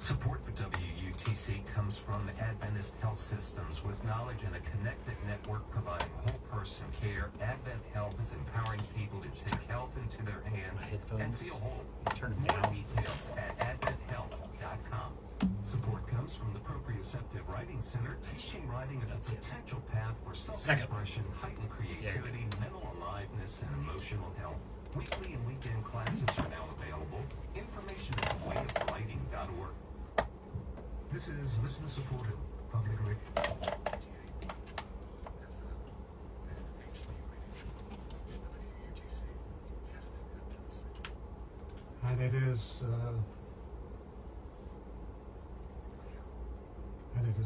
Support for WUTC comes from Adventist Health Systems. With knowledge and a connected network providing whole person care, Advent Health is empowering people to take health into their hands and feel whole. More details at adventhealth.com. Support comes from the Proprioceptive Writing Center, teaching writing as a potential path for self-expression, heightened creativity, mental aliveness, and emotional health. Weekly and weekend classes are now available. Information at wayofwriting.org. This is listener-supported public radio. And it is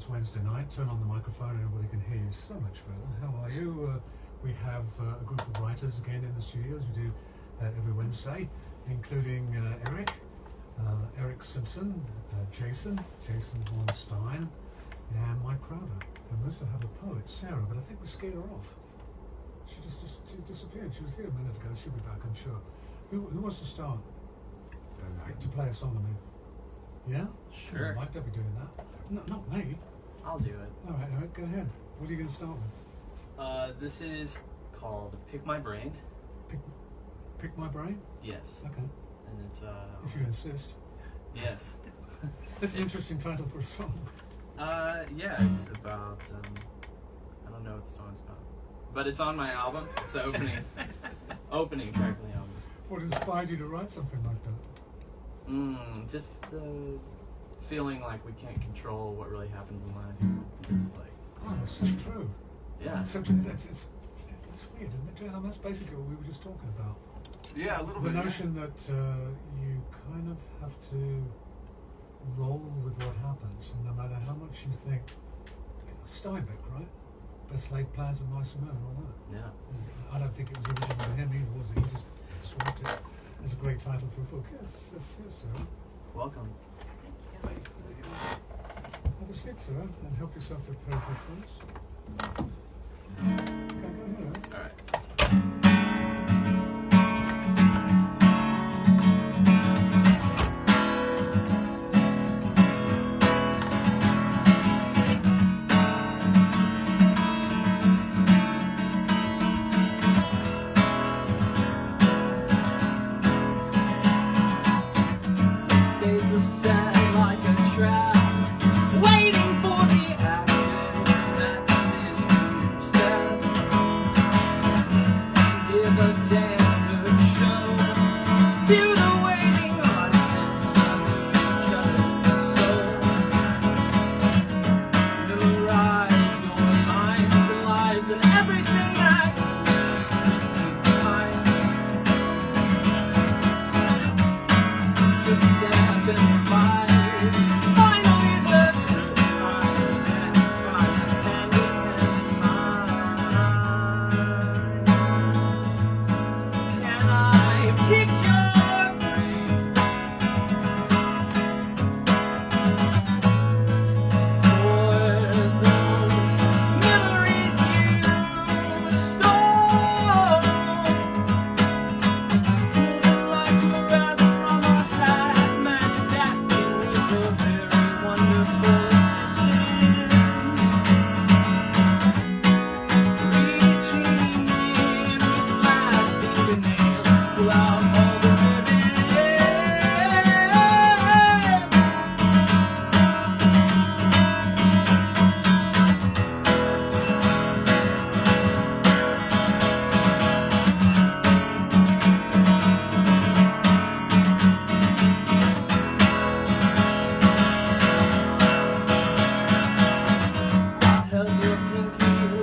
Wednesday night. Turn on the microphone and everybody can hear you so much better. How are you? We have a group of writers again in the studios. We do every Wednesday, including Erik Simpson, Jason Von Stein, and Mike Crowder. And we also have a poet, Sarah, but I think we scared her off. She just disappeared. She was here a minute ago. She'll be back, I'm sure. Who wants to start? To play a song, I mean. Yeah? Sure. Mike, don't be doing that. No, not me. I'll do it. All right, Erik, go ahead. What are you going to start with? This is called Pick My Brain. Pick My Brain? Yes. Okay. And it's If you insist. Yes. That's an interesting title for a song. Yeah, it's about I don't know what the song's about, but it's on my album. It's the opening track of the album. What inspired you to write something like that? Just the feeling like we can't control what really happens in life. It's like, oh, it's so true. Yeah. So it's weird, isn't it? That's basically what we were just talking about. Yeah, a little the bit. The notion that you kind of have to roll with what happens, and no matter how much you think. Steinbeck, right? Best laid plans of mice and men and all that. Yeah. I don't think it was original to him either, was it? He just swapped it as a great title for a book. Yes, sir. Welcome. Thank you. Have a seat, sir, and help yourself to prepare for fruits. Okay, go ahead. All right.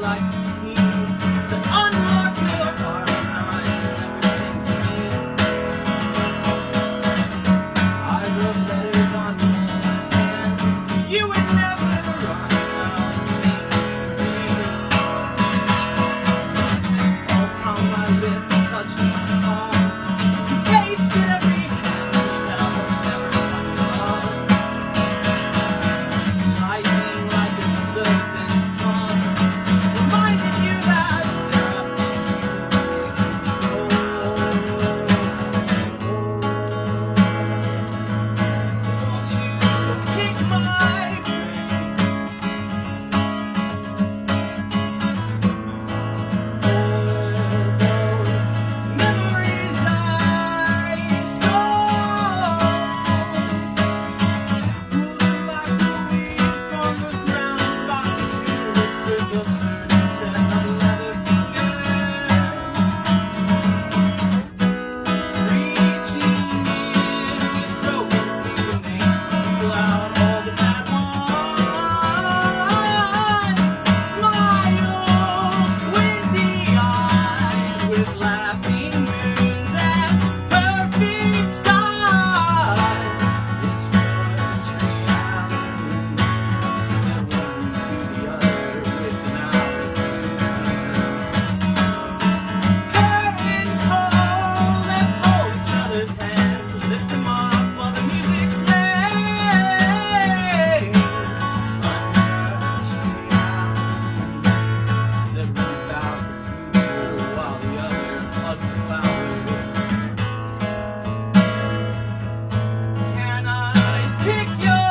Like the key that unlocked your heart and eyes and everything to me. laughing moons and perfect stars. It's just reality that one to the other with an altitude. Curtain cold, let's hold each other's hands and lift them up while the music plays. Said one about the future while the other hugged the flowers. Can I pick your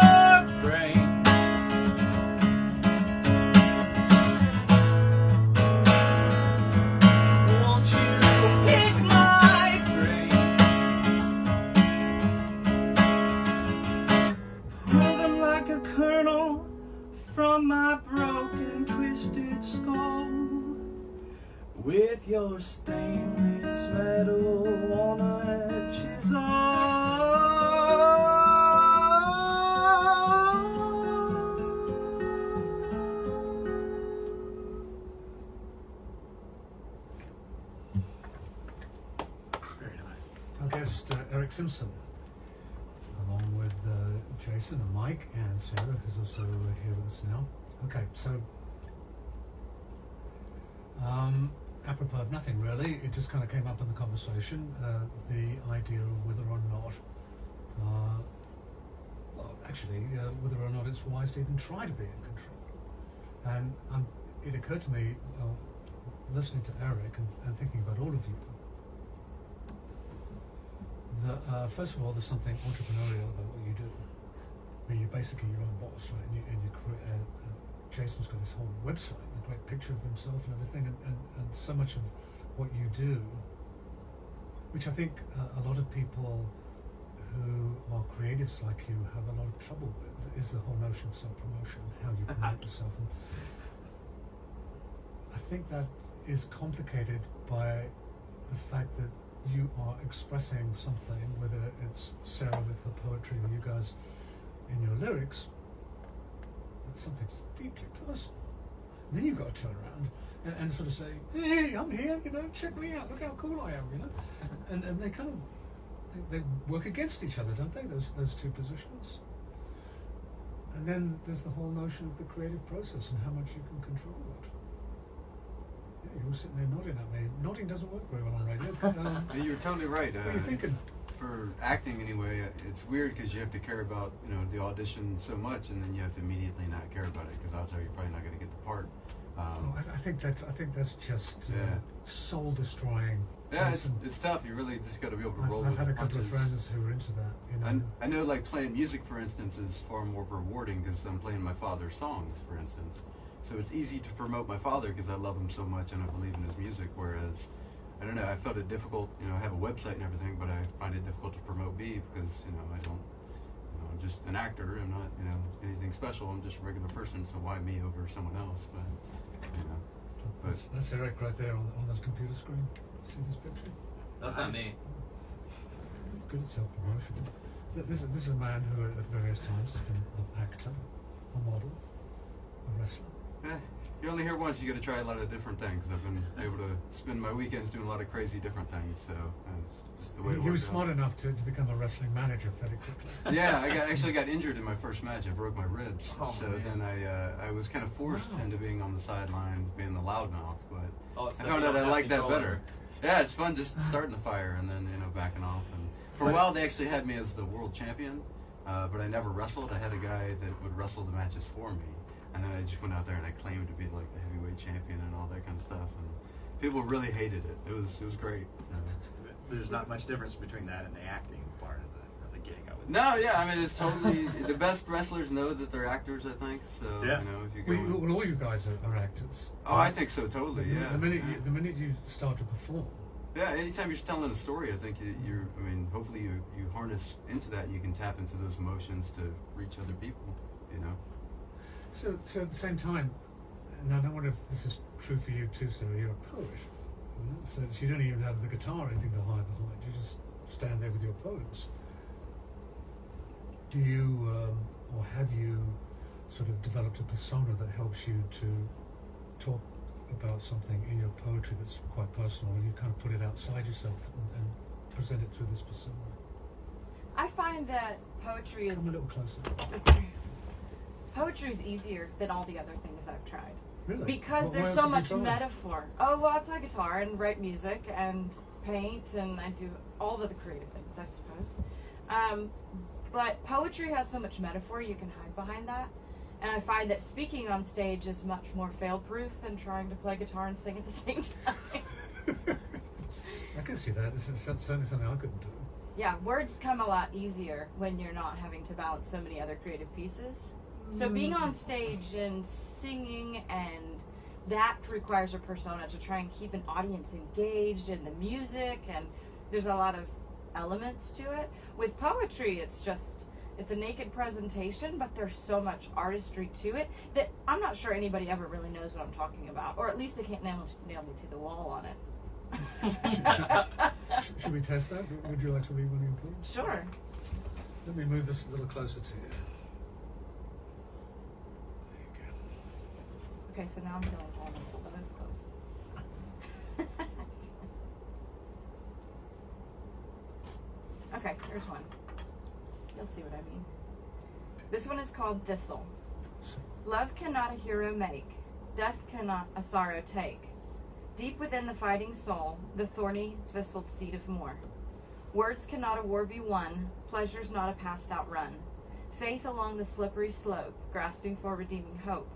brain? Won't you pick my brain? Pull them like a kernel from my broken, twisted skull. With your stainless metal on a chisel. Very nice. Our guest, Erik Simpson, along with Jason and Mike and Sarah, who's also here with us now. Okay, so apropos of nothing really, it just kind of came up in the conversation, the idea of whether or not, whether or not it's wise to even try to be in control. And it occurred to me, listening to Erik and thinking about all of you, that first of all, there's something entrepreneurial about what you do. I mean, you're basically your own boss, right? And you create. Jason's got his whole website, a great picture of himself and everything, and so much of what you do, which I think a lot of people who are creatives like you have a lot of trouble with, is the whole notion of self-promotion, how you promote yourself. And I think that is complicated by the fact that you are expressing something, whether it's Sarah with her poetry or you guys in your lyrics, that's something deeply personal. And then you've got to turn around and sort of say, hey, I'm here, check me out, look how cool I am, And they kind of, they work against each other, don't they, those two positions? And then there's the whole notion of the creative process and how much you can control it. Yeah, you're all sitting there nodding at me. Nodding doesn't work very well on radio. You're totally right. What are you thinking? For acting anyway, it's weird because you have to care about the audition so much, and then you have to immediately not care about it because odds are you're probably not going to get the part. I think that's just soul destroying. Yeah, it's tough. You really just got to be able to roll I've with had the a couple of punches. friends who are into that. I know, like playing music, for instance, is far more rewarding because I'm playing my father's songs, for instance. So it's easy to promote my father because I love him so much and I believe in his music. Whereas, I don't know, I felt it difficult. I have a website and everything, but I find it difficult to promote B because I don't. I'm just an actor. I'm not anything special. I'm just a regular person. So why me over someone else? But that's Erik right there on this computer screen. See this picture? That's not me. He's good at self-promotion. This is a man who at various times has been an actor, a model, a wrestler. You only hear once. You got to try a lot of different things. I've been able to spend my weekends doing a lot of crazy different things. So it's just the way it He was worked smart out. enough to become a wrestling manager fairly quickly. Yeah, I actually got injured in my first match. I broke my ribs. Oh, so man. then I was kind of forced into being on the sideline, being the loudmouth. But It's I like found you out don't I have like that control better. over. Yeah, it's fun just starting the fire and then backing off. And for a while they actually had me as the world champion, but I never wrestled. I had a guy that would wrestle the matches for me, and then I just went out there and I claimed to be like the heavyweight champion and all that kind of stuff. And people really hated it. It was great. There's not much difference between that and the acting part of the gig, I would No, yeah, I mean it's totally the best wrestlers know that they're actors. I think so. Yeah. If you go. Well, all you guys are actors. Oh, I think so, totally. Yeah. The minute you start to perform, Yeah, anytime you're telling a story, I think hopefully you harness into that and you can tap into those emotions to reach other people, So at the same time, and I don't wonder if this is true for you too, Sarah, you're a poet. So you don't even have the guitar or anything to hide behind. You just stand there with your poems. Do you, or have you sort of developed a persona that helps you to talk about something in your poetry that's quite personal, and you kind of put it outside yourself and present it through this persona? I find that poetry is Come a little closer. poetry is easier than all the other things I've tried. Really? Because Why there's else so have you much tried? metaphor. Oh, well, I play guitar and write music and paint and I do all of the creative things, I suppose. But poetry has so much metaphor, you can hide behind that. And I find that speaking on stage is much more fail-proof than trying to play guitar and sing at the same time. I can see that. It's certainly something I couldn't do. Yeah, words come a lot easier when you're not having to balance so many other creative pieces. So being on stage and singing, and that requires a persona to try and keep an audience engaged in the music, and there's a lot of elements to it. With poetry, it's a naked presentation, but there's so much artistry to it that I'm not sure anybody ever really knows what I'm talking about, or at least they can't nail me to the wall on it. Should we test that? Would you like to read one of your poems? Sure. Let me move this a little closer to you. There you go. Okay, so now I'm feeling vulnerable, but it's close. Okay, here's one. You'll see what I mean. This one is called Thistle. Love cannot a hero make, death cannot a sorrow take. Deep within the fighting soul, the thorny thistled seed of more. Words cannot a war be won, pleasure's not a past outrun. Faith along the slippery slope, grasping for redeeming hope.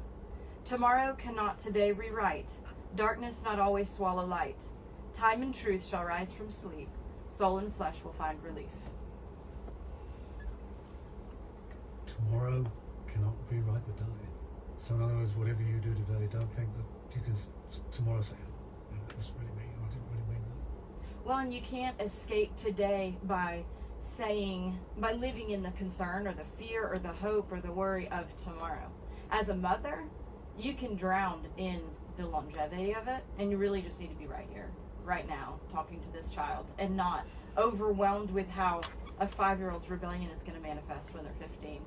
Tomorrow cannot today rewrite, darkness not always swallow light. Time and truth shall rise from sleep, soul and flesh will find relief. Tomorrow cannot rewrite the day. So in other words, whatever you do today, don't think that you can tomorrow say, oh, that was really me, or I didn't really mean that. Well, and you can't escape today by living in the concern or the fear or the hope or the worry of tomorrow. As a mother, you can drown in the longevity of it, and you really just need to be right here, right now, talking to this child, and not overwhelmed with how a 5-year-old's rebellion is going to manifest when they're 15.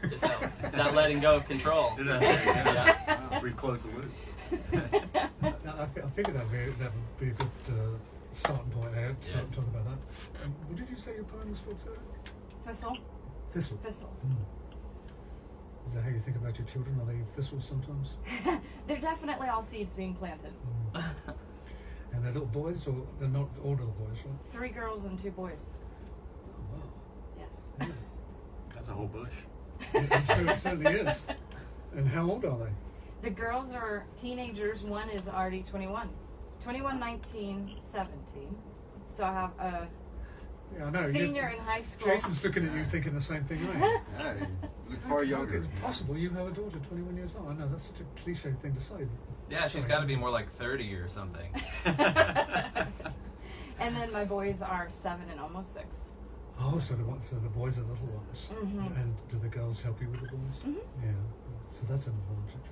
It's that letting go of control. Yeah. We've closed the loop. I figured that would be a good starting point there to talk about that. What did you say your poem was called, sir? Thistle? Thistle. Thistle. Is that how you think about your children? Are they thistles sometimes? They're definitely all seeds being planted. And they're little boys, or they're not all little boys, right? 3 girls and 2 boys. Oh, wow. Yes. Yeah. That's a whole bush. It certainly is. And how old are they? The girls are teenagers. One is already 21. 21, 19, 17. So I have a Yeah, I know. senior in high school. Jason's looking at you thinking the same thing, aren't you? Yeah, you look far younger. It's possible you have a daughter 21 years old. I know, that's such a cliche thing to say. Yeah, she's got to be more like 30 or something. And then my boys are 7 and almost 6. Oh, so the boys are the little ones. Mhm. And do the girls help you with the boys? Mhm. Yeah. So that's an advantage.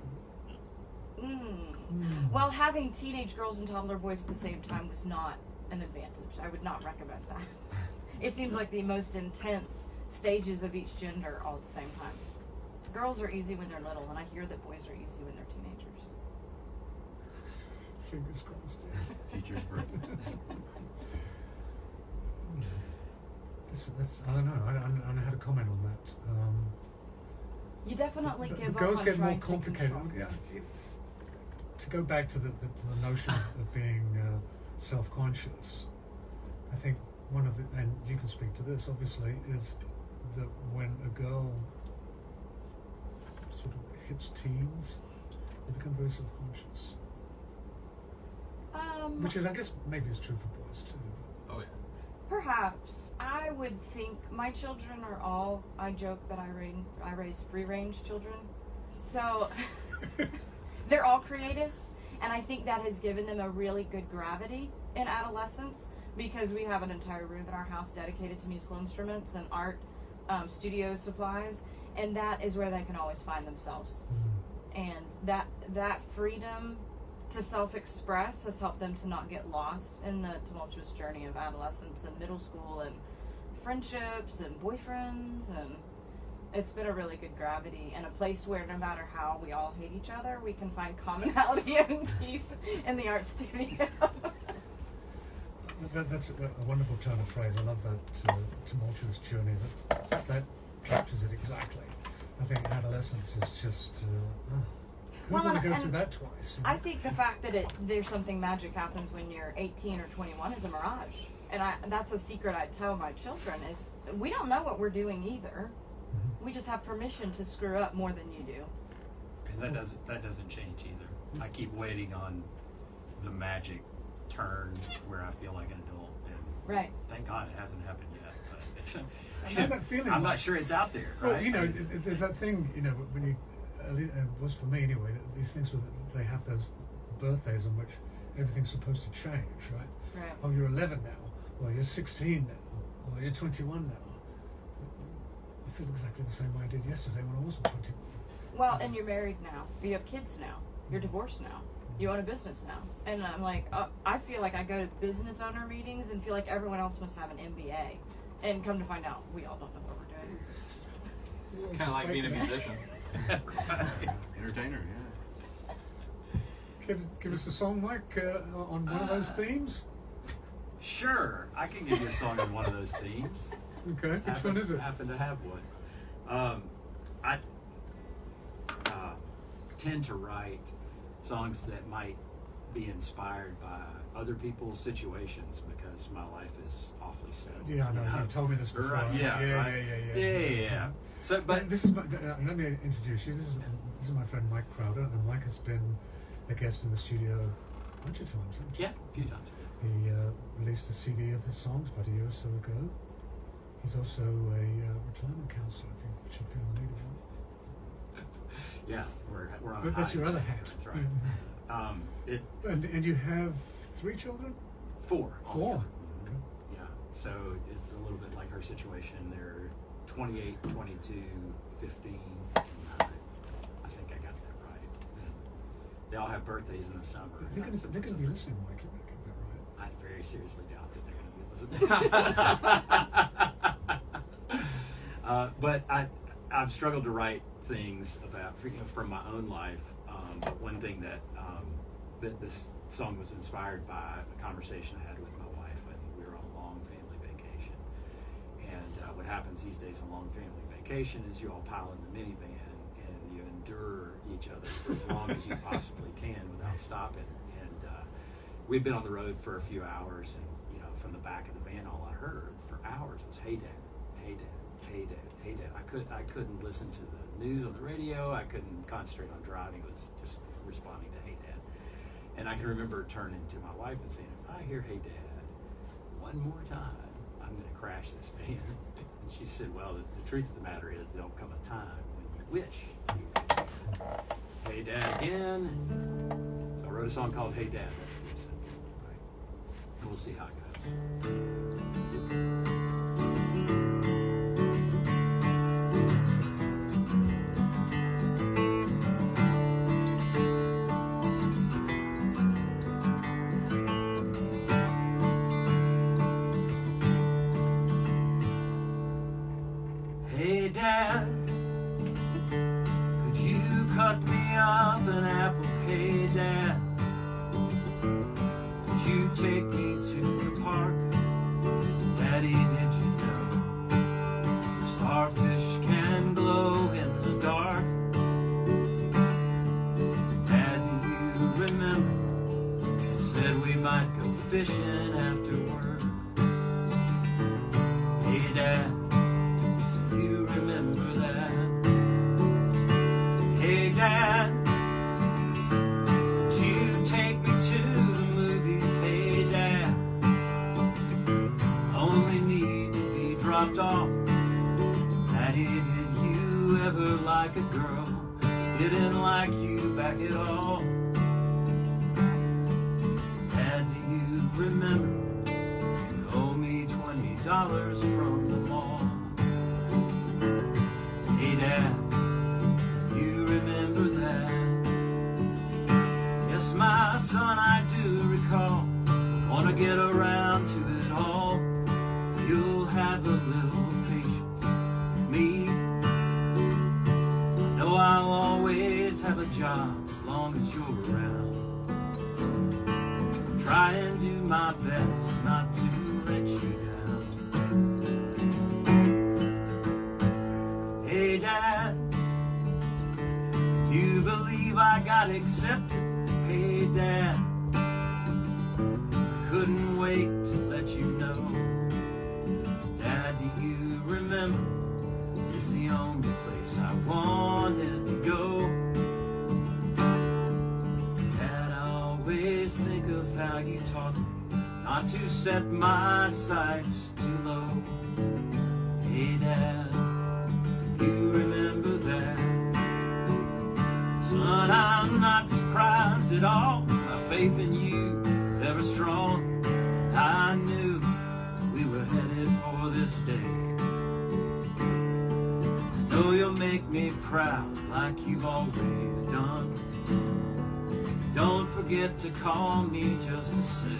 Well, having teenage girls and toddler boys at the same time was not an advantage. I would not recommend that. It seems like the most intense stages of each gender all at the same time. Girls are easy when they're little, and I hear that boys are easy when they're teenagers. Fingers crossed. Teachers for I don't know. I don't know how to comment on that. You definitely the give up girls on get more trying to complicated. control. Yeah. To go back to the notion of being self-conscious, I think one of the, and you can speak to this obviously, is that when a girl sort of hits teens, they become very self-conscious. Which is, I guess, maybe it's true for boys too. Oh, yeah. Perhaps. I would think my children are all, I joke that I raise free-range children. So they're all creatives, and I think that has given them a really good gravity in adolescence, because we have an entire room in our house dedicated to musical instruments and art studio supplies, and that is where they can always find themselves. And that freedom to self-express has helped them to not get lost in the tumultuous journey of adolescence and middle school and friendships and boyfriends, and it's been a really good gravity and a place where no matter how we all hate each other, we can find commonality and peace in the art studio. That's a wonderful turn of phrase. I love that tumultuous journey. That captures it exactly. I think adolescence is just. Who Well, want to go and through that twice? I think the fact that there's something magic happens when you're 18 or 21 is a mirage. And that's a secret I tell my children is we don't know what we're doing either. Mhm. We just have permission to screw up more than you do. And that doesn't change either. I keep waiting on the magic turn where I feel like an adult, and Right. thank God it hasn't happened yet. But it's, I know that feeling. I'm not sure it's out there. Well, Right? you know, I mean, there's that thing, you know, when you, at least it was for me anyway, that these things, they have those birthdays on which everything's supposed to change, right? Right. Oh, you're 11 now, or you're 16 now, or you're 21 now. I feel exactly the same way I did yesterday when I wasn't 21. Well, and you're married now. You have kids now. You're divorced now. You own a business now. And I'm like, I feel like I go to business owner meetings and feel like everyone else must have an MBA. And come to find out, we all don't know what we're doing. Kind of like being a musician. Entertainer, yeah. Give us a song, Mike, on one of those themes. Sure, I can give you a song on one of those themes. Okay, which one is it? Happen to have one. I tend to write songs that might be inspired by other people's situations because my life is awfully sad. Yeah, I know. You've told me this before. Right, yeah, right. Yeah. So, but this is my, let me introduce you. This is my friend Mike Crowder, and Mike has been a guest in the studio a bunch of times, hasn't he? yeah, a few times. He released a CD of his songs about a year or so ago. He's also a retirement counselor, if you should feel the need of one. Yeah, we're on. But that's your other hat. That's right. And you have 3 children? 4. 4. altogether. Okay. Yeah, so it's a little bit like her situation. They're 28, 22, 15, and 9. I think I got that right. And they all have birthdays in the summer. They're going to be listening, Mike. You better get that right. I very seriously doubt that they're going to be listening. But I've struggled to write things about from my own life. But one thing that this song was inspired by a conversation I had with my wife when we were on a long family vacation. And what happens these days on long family vacation is you all pile in the minivan and you endure each other for as long as you possibly can without stopping. And we'd been on the road for a few hours, and from the back of the van, all I heard for hours was "Hey Dad, hey Dad, hey Dad, hey Dad." I couldn't listen to the news on the radio. I couldn't concentrate on driving. It was just responding to "Hey Dad." And I can remember turning to my wife and saying, "If I hear 'Hey Dad' one more time, I'm going to crash this van." And she said, "Well, the truth of the matter is there'll come a time when you wish you could Hey Dad again." So I wrote a song called "Hey Dad." That's what we said. Right. And we'll see how it goes. Hey Dad, could you cut me up an apple? Hey Dad, could you take me to the park? Daddy, did you know starfish can glow in the dark? Dad, do you remember you said we might go fishing after work? Hey Dad, you remember that? Hey Dad, would you take me to the movies? Hey Dad, only need to be dropped off. Daddy, did you ever like a girl who didn't like you back at all? Dad, do you remember you owe me $20 from the mall? Hey Dad, you remember that? Yes, my son, I do recall. Wanna get around to it all. You'll have a little patience with me. job as long as you're around. Try and do my best not to let you down. Hey Dad, you believe I got accepted? Hey Dad, I couldn't wait to let you know. Dad, do you remember? It's the only place I wanted to go. Dad, I always think of how you taught me not to set my sights too low. Hey Dad, you remember that? Son, I'm not surprised at all. My faith in you is ever strong. I knew we were headed for this day. I know you'll make me proud like you've always done. Don't forget to call me just to say,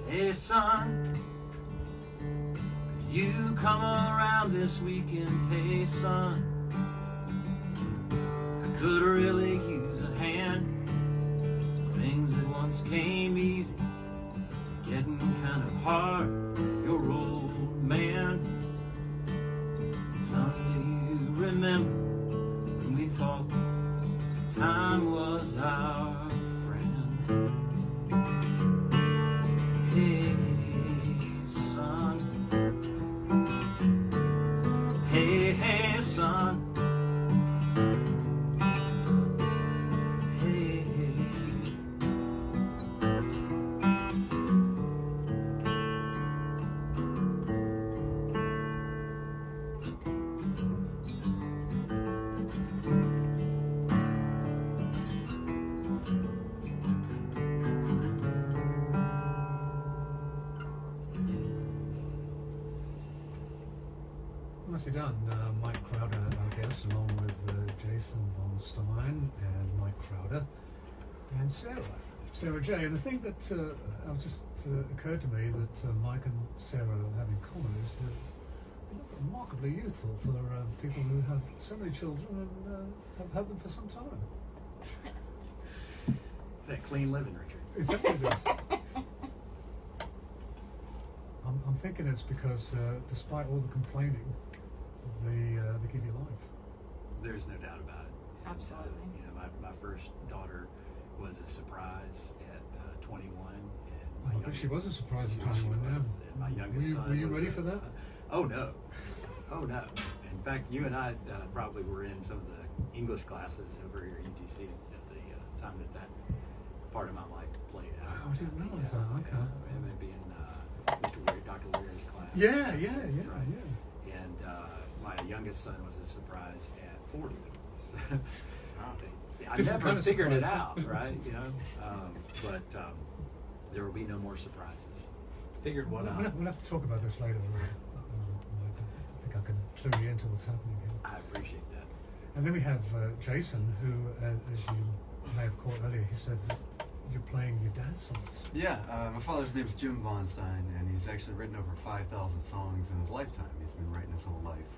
hey son, could you come around this weekend? Hey son, I could really use a hand. Things that once came easy, getting kind of hard. You're old man. Son, do you remember when we thought time was our friend? Hey, son. Hey, hey, son. Hey, hey. Nicely done. Mike Crowder, I guess, along with Jason Von Stein and Mike Crowder and Sarah J. And the thing that just occurred to me that Mike and Sarah have in common is that they look remarkably youthful for people who have so many children and have had them for some time. It's that clean living, Richard. Is that what it is? I'm thinking it's because despite all the complaining, they give you life. There's no doubt about it. Absolutely. You know, my first daughter was a surprise at 21, and But she was a surprise at She 21. was, Yeah. and my youngest son. Were you was ready for that? Oh no, oh no. In fact, you and I probably were in some of the English classes over here at UTC at the time that part of my life played out. Oh, I didn't realize that. Okay. Maybe in Dr. Weir's class. Yeah. And my youngest son was a surprise at 40. So, I Different never kind of figured it surprise. out, right? You know, but there will be no more surprises. Figured one out. We'll have to talk about this later. I think I can clue you into what's happening here. I appreciate that. And then we have Jason, who, as you may have caught earlier, he said that you're playing your dad's songs. Yeah, my father's name is Jim Von Stein, and he's actually written over 5,000 songs in his lifetime. He's been writing his whole life.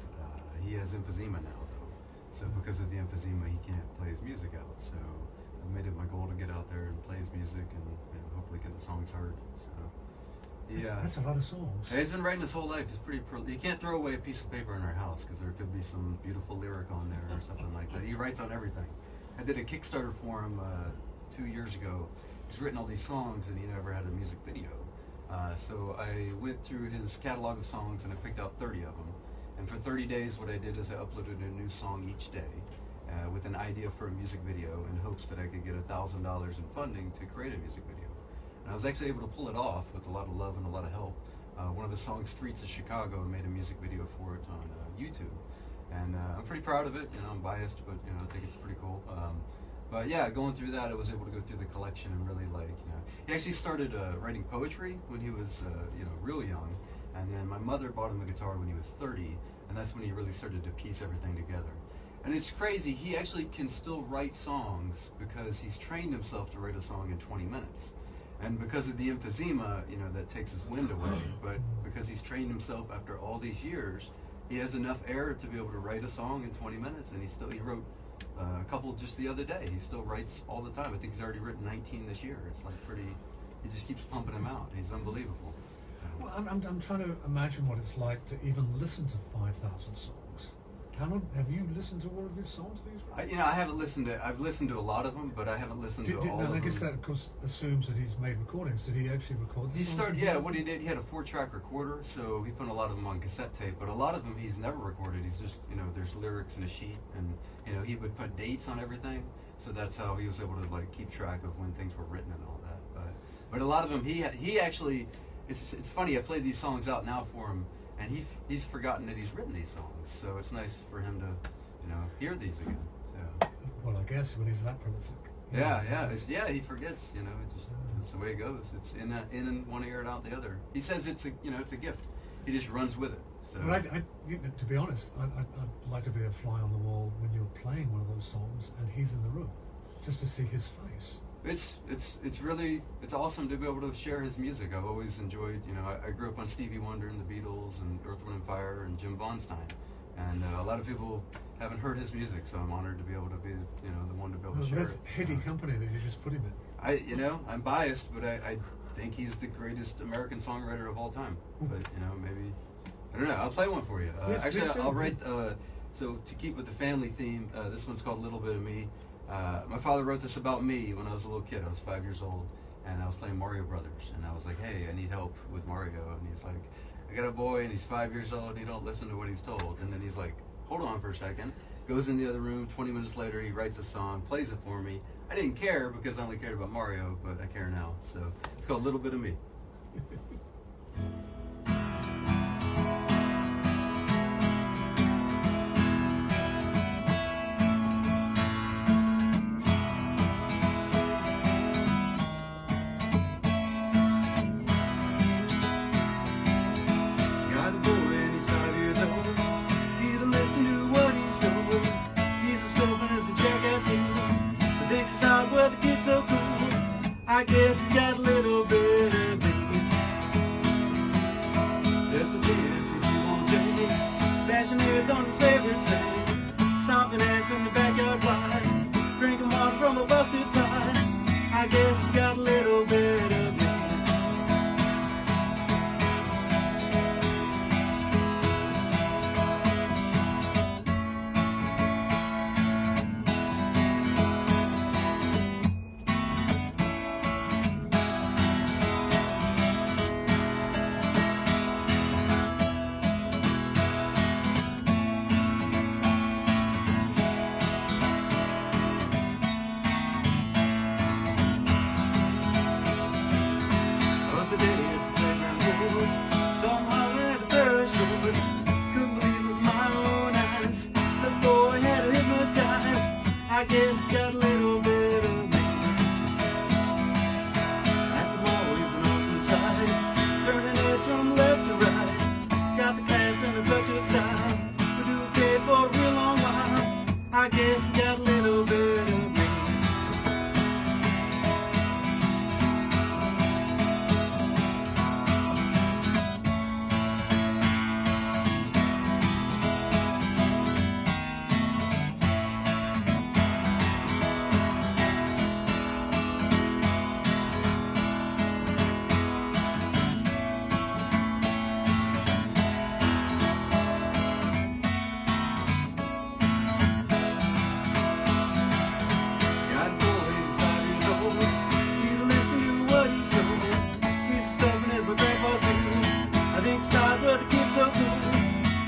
He has emphysema now, though. So because of the emphysema, he can't play his music out. So I made it my goal to get out there and play his music and hopefully get the songs heard. So yeah, That's a lot of songs. he's been writing his whole life. He's pretty. You can't throw away a piece of paper in our house because there could be some beautiful lyric on there or something like that. He writes on everything. I did a Kickstarter for him 2 years ago. He's written all these songs and he never had a music video. So I went through his catalog of songs and I picked out 30 of them. And for 30 days, what I did is I uploaded a new song each day with an idea for a music video in hopes that I could get $1,000 in funding to create a music video. And I was actually able to pull it off with a lot of love and a lot of help. One of the songs, Streets of Chicago, made a music video for it on YouTube. And I'm pretty proud of it. You know, I'm biased, but I think it's pretty cool. But yeah, going through that, I was able to go through the collection and really he actually started writing poetry when he was real young, and then my mother bought him a guitar when he was 30, and that's when he really started to piece everything together. And it's crazy, he actually can still write songs because he's trained himself to write a song in 20 minutes. And because of the emphysema, that takes his wind away, but because he's trained himself after all these years, he has enough air to be able to write a song in 20 minutes, and he wrote a couple just the other day. He still writes all the time. I think he's already written 19 this year. It's like he just keeps pumping them out. He's unbelievable. Well, I'm trying to imagine what it's like to even listen to 5,000 songs. Have you listened to all of his songs that he's written? I haven't listened to. I've listened to a lot of them, but I haven't listened to all of them. I guess that, of course, assumes that he's made recordings. Did he actually record the He songs? started. Yeah, what he did, he had a 4-track recorder, so he put a lot of them on cassette tape. But a lot of them he's never recorded. He's just, there's lyrics in a sheet, and he would put dates on everything. So that's how he was able to keep track of when things were written and all that. But a lot of them he actually. It's funny. I play these songs out now for him, and he's forgotten that he's written these songs. So it's nice for him to hear these again. Yeah. Well, I guess when he's that prolific. Yeah. He forgets. It's the way it goes. It's in one ear and out the other. He says it's a gift. He just runs with it. So. But to be honest, I'd like to be a fly on the wall when you're playing one of those songs and he's in the room, just to see his face. It's really awesome to be able to share his music. I've always enjoyed. I grew up on Stevie Wonder and the Beatles and Earth, Wind and Fire and Jim Von Stein. And a lot of people haven't heard his music, so I'm honored to be able to be, the one to be able to share that's it. heady company that you just put him in. I'm biased, but I think he's the greatest American songwriter of all time. But maybe I don't know. I'll play one for you. Yes, actually, please do. I'll write. So to keep with the family theme, this one's called "A Little Bit of Me." My father wrote this about me when I was a little kid. I was 5 years old, and I was playing Mario Brothers, and I was like, "Hey, I need help with Mario," and he's like, I got a boy and he's 5 years old and he don't listen to what he's told. And then he's like, hold on for a second. Goes in the other room. 20 minutes later, he writes a song, plays it for me. I didn't care because I only cared about Mario, but I care now. So it's called "A Little Bit of Me." I guess he got a little bit of me. There's no chances he won't take. Bashing heads on his favorite thing. Stomping ants in the backyard wide. Drinking water from a busted pipe. I guess he got a little bit of me. I guess got a little bit of me. At the mall, he's an awesome sight. Turning it from left to right. Got the class and a touch of style. We do okay for a real long while. I guess got a little bit of me.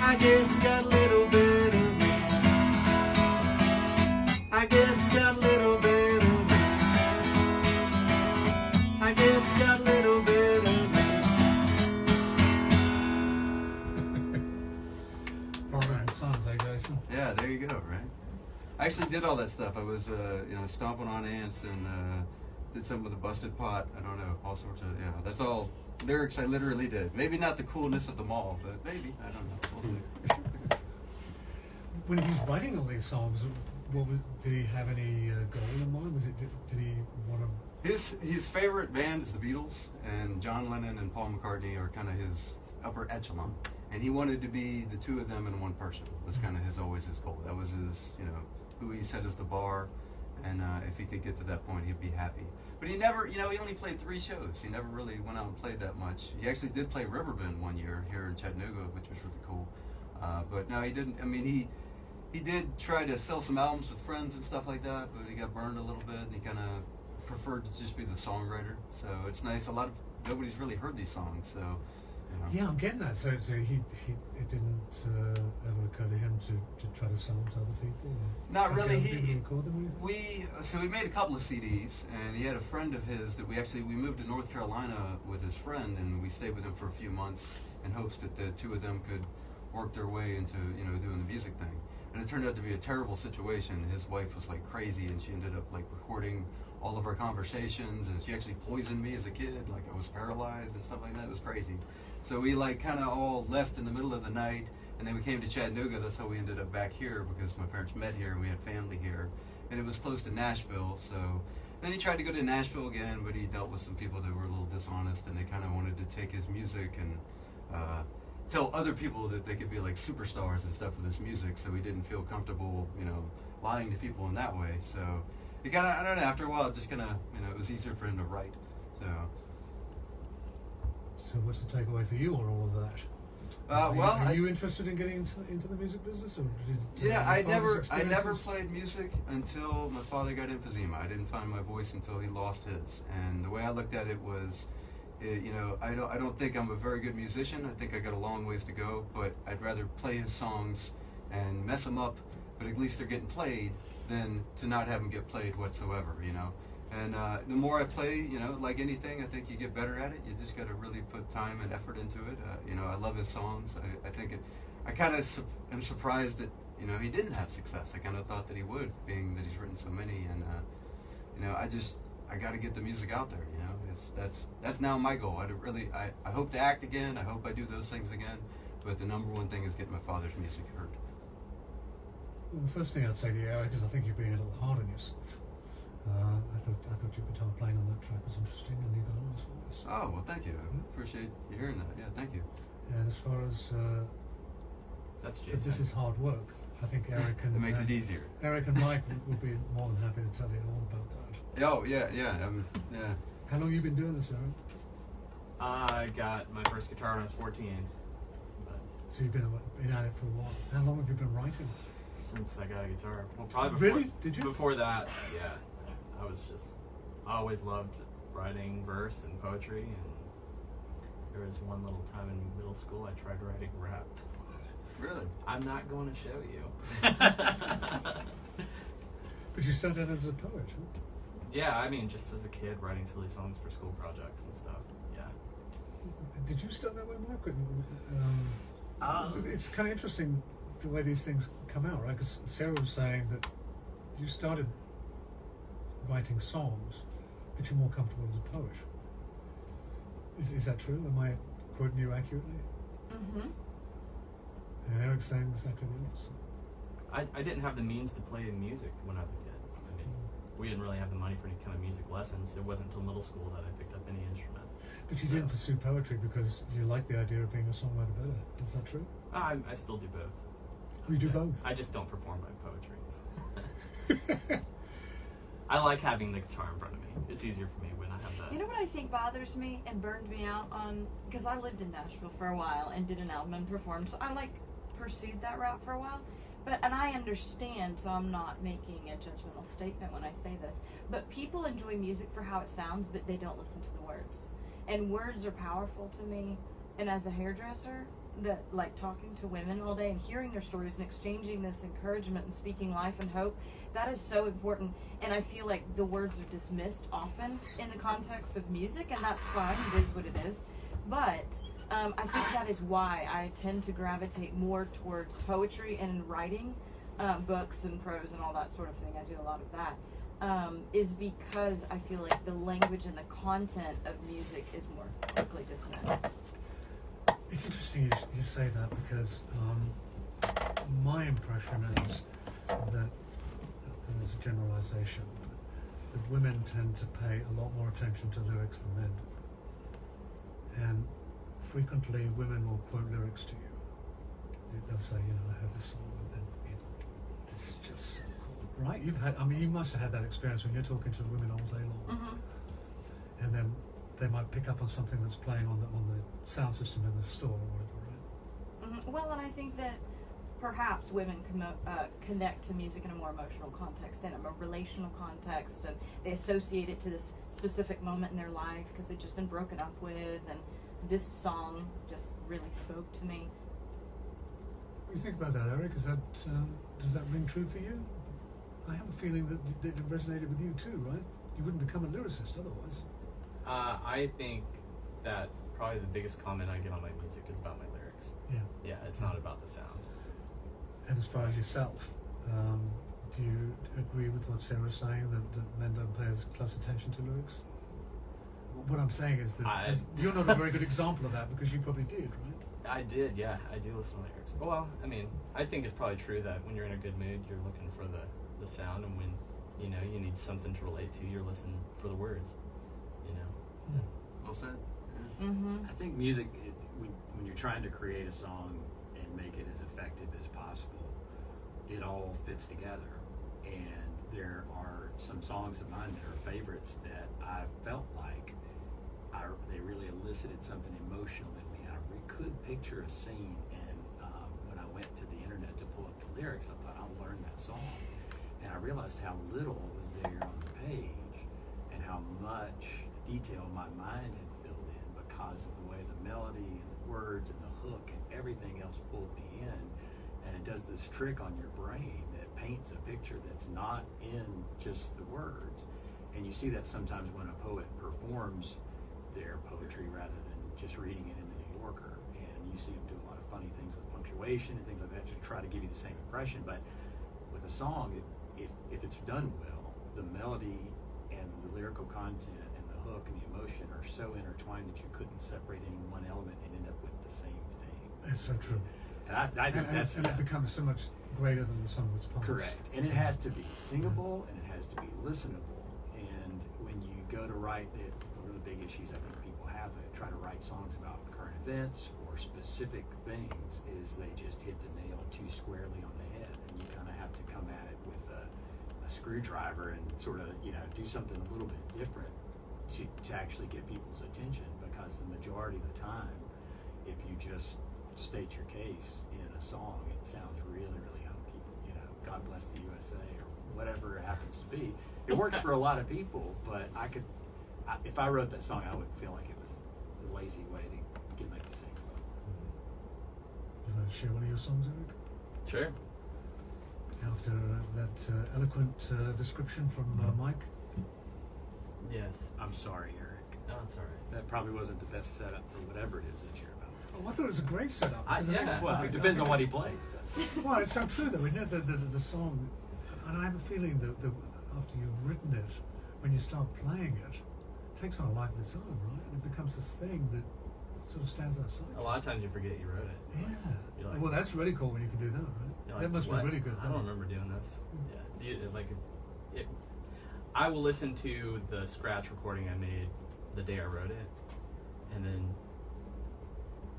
I guess got a little bit of me. I guess got a little bit of me. I guess got a little bit of me. Fathers and sons, eh, Jason? Yeah, there you go, right? I actually did all that stuff. I was, stomping on ants and did something with a busted pot. I don't know, all sorts of, that's all lyrics I literally did. Maybe not the coolness of them all, but maybe, I don't know. We'll see. When he was writing all these songs, did he have any goal in mind? Did he want to? His favorite band is the Beatles, and John Lennon and Paul McCartney are kind of his upper echelon. And he wanted to be the two of them in one person. Was kind of always his goal. That was his, who he set as the bar. And if he could get to that point, he'd be happy. But he never, he only played 3 shows. He never really went out and played that much. He actually did play Riverbend one year here in Chattanooga, which was really cool. But no, he didn't. I mean, he did try to sell some albums with friends and stuff like that, but he got burned a little bit, and he kind of preferred to just be the songwriter. So it's nice. Nobody's really heard these songs, so. Yeah, I'm getting that. So it didn't ever occur to him to try to sell them to other people? Not really. We made a couple of CDs, and he had a friend of his that we moved to North Carolina with his friend, and we stayed with him for a few months in hopes that the two of them could work their way into doing the music thing. And it turned out to be a terrible situation. His wife was like crazy, and she ended up like recording all of our conversations, and she actually poisoned me as a kid. Like I was paralyzed and stuff like that. It was crazy. So we like kind of all left in the middle of the night, and then we came to Chattanooga. That's how we ended up back here, because my parents met here and we had family here, and it was close to Nashville. So then he tried to go to Nashville again, but he dealt with some people that were a little dishonest, and they kind of wanted to take his music and tell other people that they could be like superstars and stuff with his music. So he didn't feel comfortable, lying to people in that way. So he kind of, I don't know, after a while, it just kind of, it was easier for him to write. So what's the takeaway for you or all of that? Are you interested in getting into the music business, or I never played music until my father got emphysema. I didn't find my voice until he lost his. And the way I looked at it was, I don't think I'm a very good musician. I think I got a long ways to go, but I'd rather play his songs and mess them up, but at least they're getting played, than to not have them get played whatsoever. And the more I play, like anything, I think you get better at it. You just got to really put time and effort into it. I love his songs. I kind of am surprised that, he didn't have success. I kind of thought that he would, being that he's written so many. And, I got to get the music out there, That's now my goal. I hope to act again. I hope I do those things again. But the number one thing is getting my father's music heard. Well, the first thing I'd say to you, Eric, is I think you're being a little hard on yourself. I thought your guitar playing on that track was interesting, and you got a nice voice. Oh, well, thank you. I appreciate you hearing that. Yeah, thank you. And as far as that's Jason. this is hard work, I think Eric and it makes it easier. Eric and Mike would be more than happy to tell you all about that. Oh, yeah. Yeah. How long have you been doing this, Eric? I got my first guitar when I was 14. So you've been at it for a while. How long have you been writing? Since I got a guitar. Well, probably before. Really? Did you? Before that, yeah. I always loved writing verse and poetry, and there was one little time in middle school I tried writing rap. Really? I'm not going to show you. But you started as a poet, huh? Yeah, I mean, just as a kid, writing silly songs for school projects and stuff. Yeah. Did you start that way, Mark? It's kind of interesting the way these things come out, right? Because Sarah was saying that you started writing songs, but you're more comfortable as a poet. Is that true? Am I quoting you accurately? Mm-hmm. And Eric's saying exactly the opposite. I didn't have the means to play music when I was a kid. I mean, we didn't really have the money for any kind of music lessons. It wasn't until middle school that I picked up any instrument. But you didn't pursue poetry because you liked the idea of being a songwriter better. Is that true? I still do both. Oh, you do both? I just don't perform my poetry. I like having the guitar in front of me. It's easier for me when I have that. You know what I think bothers me and burned me out on, because I lived in Nashville for a while and did an album and performed, so I pursued that route for a while. And I understand, so I'm not making a judgmental statement when I say this, but people enjoy music for how it sounds, but they don't listen to the words. And words are powerful to me. And as a hairdresser, that talking to women all day and hearing their stories and exchanging this encouragement and speaking life and hope, that is so important. And I feel like the words are dismissed often in the context of music, and that's fine. It is what it is. But I think that is why I tend to gravitate more towards poetry and writing books and prose and all that sort of thing. I do a lot of that. Is because I feel like the language and the content of music is more quickly dismissed. It's interesting you say that because my impression is that, and there's a generalization, that women tend to pay a lot more attention to lyrics than men do. And frequently women will quote lyrics to you. They'll say, I have this song and it's just so cool, right? You must have had that experience when you're talking to women all day long. Mm-hmm. And then they might pick up on something that's playing on the sound system in the store or whatever, right? Mm-hmm. Well, and I think that perhaps women connect to music in a more emotional context and a more relational context, and they associate it to this specific moment in their life because they've just been broken up with, and this song just really spoke to me. What do you think about that, Erik? Does that ring true for you? I have a feeling that it resonated with you too, right? You wouldn't become a lyricist otherwise. I think that probably the biggest comment I get on my music is about my lyrics. Yeah. Yeah, it's not about the sound. And as far as yourself, do you agree with what Sarah's saying, that men don't pay as close attention to lyrics? What I'm saying is that you're not a very good example of that because you probably did, right? I did, yeah. I do listen to lyrics. Well, I mean, I think it's probably true that when you're in a good mood, you're looking for the sound, and when, you need something to relate to, you're listening for the words, Yeah. Well said. Yeah. Mm-hmm. I think music, when you're trying to create a song and make it as effective as possible, it all fits together. And there are some songs of mine that are favorites that I felt like they really elicited something emotional in me. I could picture a scene, and when I went to the internet to pull up the lyrics, I thought, I'll learn that song. And I realized how little was there on the page and how much detail my mind had filled in because of the way the melody and the words and the hook and everything else pulled me in. And it does this trick on your brain that paints a picture that's not in just the words. And you see that sometimes when a poet performs their poetry rather than just reading it in the New Yorker. And you see them do a lot of funny things with punctuation and things like that to try to give you the same impression. But with a song, if it's done well, the melody and the lyrical content and the hook and the emotion are so intertwined that you couldn't separate any one element and end up with the same thing. That's so true. And I think that's... And it becomes so much greater than the sum of its parts. Correct. And it has to be singable and it has to be listenable. And when you go to write, one of the big issues I think people have that try to write songs about current events or specific things is they just hit the nail too squarely on the head. And you kind of have to come at it with a screwdriver and sort of, do something a little bit different to actually get people's attention, because the majority of the time, if you just state your case in a song, it sounds really, really hokey. God bless the USA or whatever it happens to be. It works for a lot of people, but if I wrote that song, I would feel like it was the lazy way to make the same. You want to share one of your songs, Erik? Sure. After that eloquent description from Mike? Yes. I'm sorry, Erik. No, it's all right. That probably wasn't the best setup for whatever it is that you're about. Oh, I thought it was a great setup. because Well, it depends on what he plays. Well, it's so true though, isn't it? The song, and I have a feeling that after you've written it, when you start playing it, it takes on a life of its own, right? And it becomes this thing that sort of stands outside. A lot of times you forget you wrote it. Yeah. You're like, Well, that's really cool when you can do that, right? you're That like, must what? be really good. I don't remember doing this. Yeah. I will listen to the scratch recording I made the day I wrote it, and then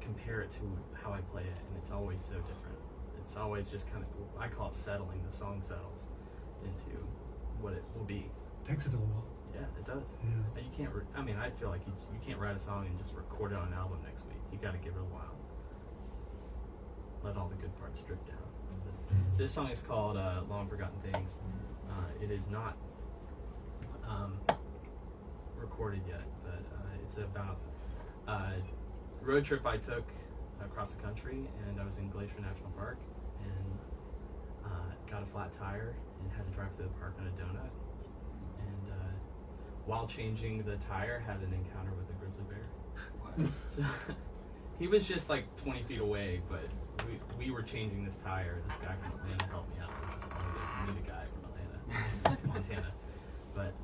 compare it to how I play it, and it's always so different. It's always just kind of, I call it settling. The song settles into what it will be. Takes it a while. Yeah, it does. Yeah. And you can't. I feel like you can't write a song and just record it on an album next week. You got to give it a while. Let all the good parts strip down. This song is called "Long Forgotten Things." It is not recorded yet, but it's about a road trip I took across the country, and I was in Glacier National Park, and got a flat tire and had to drive through the park on a donut. And while changing the tire, had an encounter with a grizzly bear. So, he was just like 20 feet away, but we were changing this tire. This guy from Atlanta helped me out. meet a guy from Atlanta, Montana. But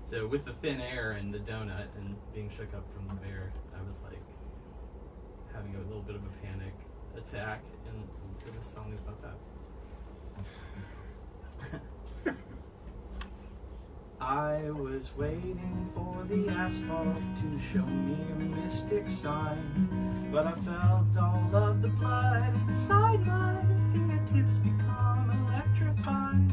so with the thin air and the donut and being shook up from the bear, I was like having a little bit of a panic attack, and so this song is about that. I was waiting for the asphalt to show me a mystic sign, but I felt all of the blood inside my fingertips become electrified,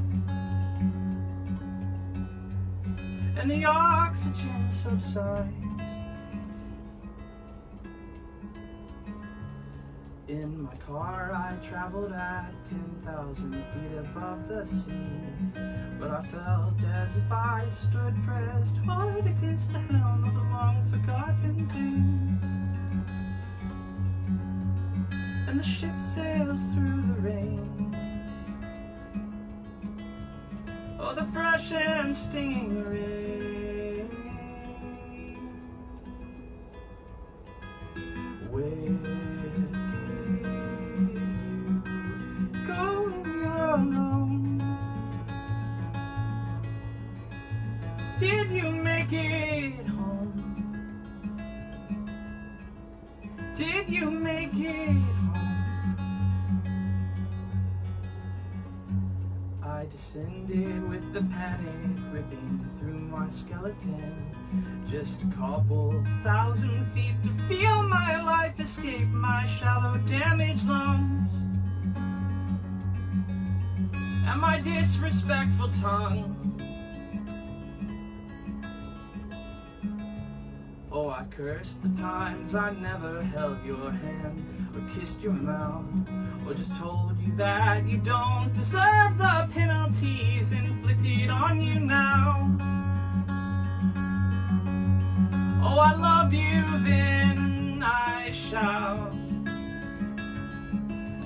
and the oxygen subsides. In my car I traveled at 10,000 feet above the sea, but I felt as if I stood pressed hard against the helm of the long-forgotten things. And the ship sails through the rain. Oh, the fresh and stinging rain. Where did you make it home? Did you make it home? I descended with the panic ripping through my skeleton, just a couple thousand feet to feel my life escape my shallow damaged lungs and my disrespectful tongue. Oh, I cursed the times I never held your hand or kissed your mouth or just told you that you don't deserve the penalties inflicted on you now. Oh, I loved you then, I shout,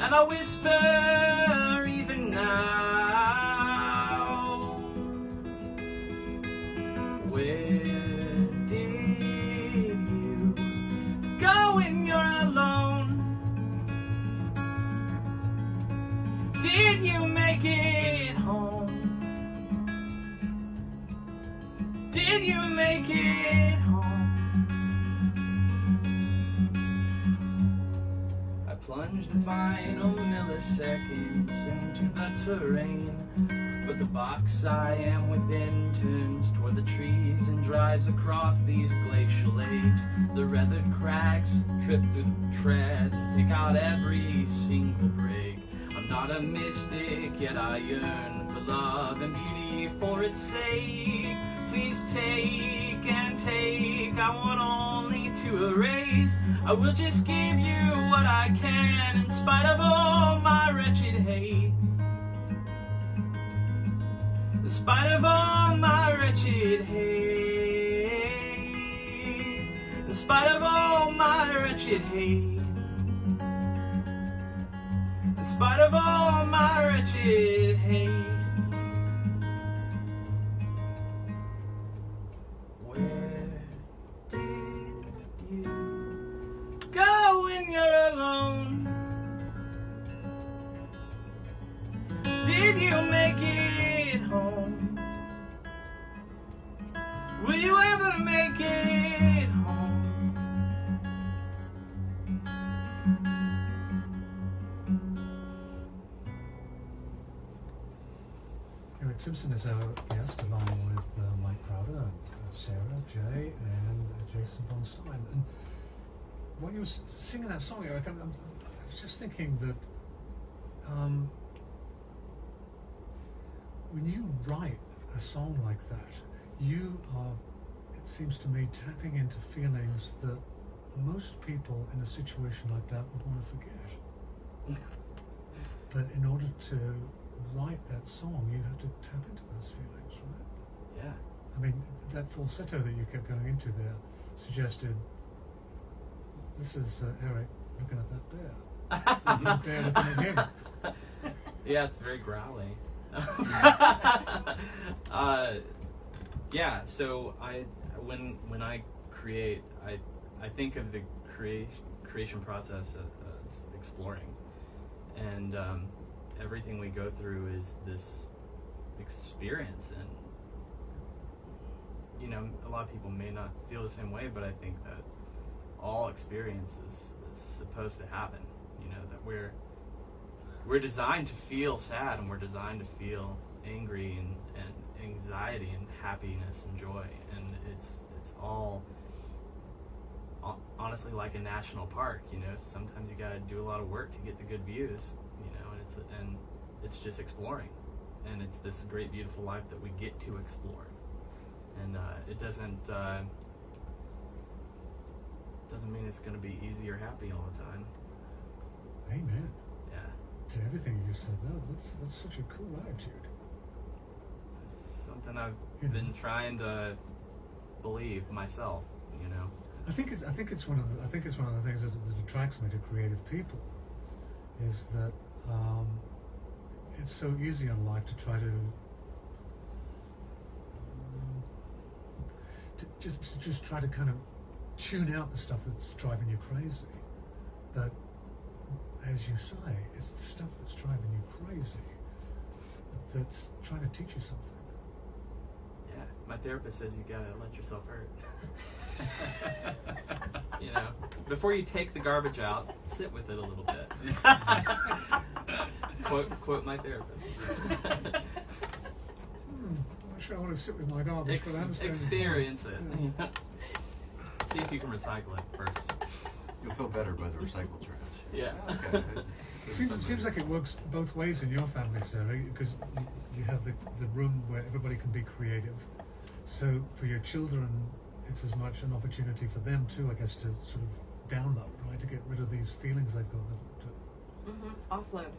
and I whisper even now. Where did you go when you're alone? Did you make it home? Did you make it home? I plunged the final milliseconds into the terrain, but the box I am within turns toward the trees and drives across these glacial lakes. The weathered crags trip through the tread and pick out every single break. I'm not a mystic, yet I yearn for love and beauty for its sake. Please take and take, I want only to erase. I will just give you what I can in spite of all my wretched hate. In spite of all my wretched hate. In spite of all my wretched hate. In spite of all my wretched hate. Where did you go when you're alone? Did you make it home? Will you ever make it home? Erik Simpson is our guest, along with Mike Crowder and Sarah, Jay, and Jason Von Stein. And when you were singing that song, Erik, I was just thinking that when you write a song like that, you are, it seems to me, tapping into feelings that most people in a situation like that would want to forget. But in order to write that song, you have to tap into those feelings, right? Yeah. I mean, that falsetto that you kept going into there suggested this is Erik looking at that bear. Bear looking at him. Yeah, it's very growly. Yeah, so when I create, I think of the creation process as exploring, and everything we go through is this experience. And you know, a lot of people may not feel the same way, but I think that all experience is supposed to happen. You know, that we're designed to feel sad, and we're designed to feel angry and anxiety and happiness and joy, and it's all honestly like a national park. You know, sometimes you gotta do a lot of work to get the good views. You know, and it's just exploring, and it's this great, beautiful life that we get to explore, and it doesn't mean it's gonna be easy or happy all the time. Amen. Yeah. To everything you just said, that's such a cool attitude. It's something I've been trying to believe myself, you know. I think it's one of the things that attracts me to creative people, is that it's so easy in life to try to just try to kind of tune out the stuff that's driving you crazy. But as you say, it's the stuff that's driving you crazy that's trying to teach you something. Yeah, my therapist says you gotta let yourself hurt. You know, before you take the garbage out, sit with it a little bit. quote my therapist. I'm not sure I want to sit with my garbage, but I understand. Experience it. Yeah. See if you can recycle it first. You'll feel better by the recycled trash. Yeah. Okay. Seems like it works both ways in your family, Sarah, because you have the room where everybody can be creative. So for your children, it's as much an opportunity for them too, I guess, to sort of download, right, to get rid of these feelings they've got. Offload.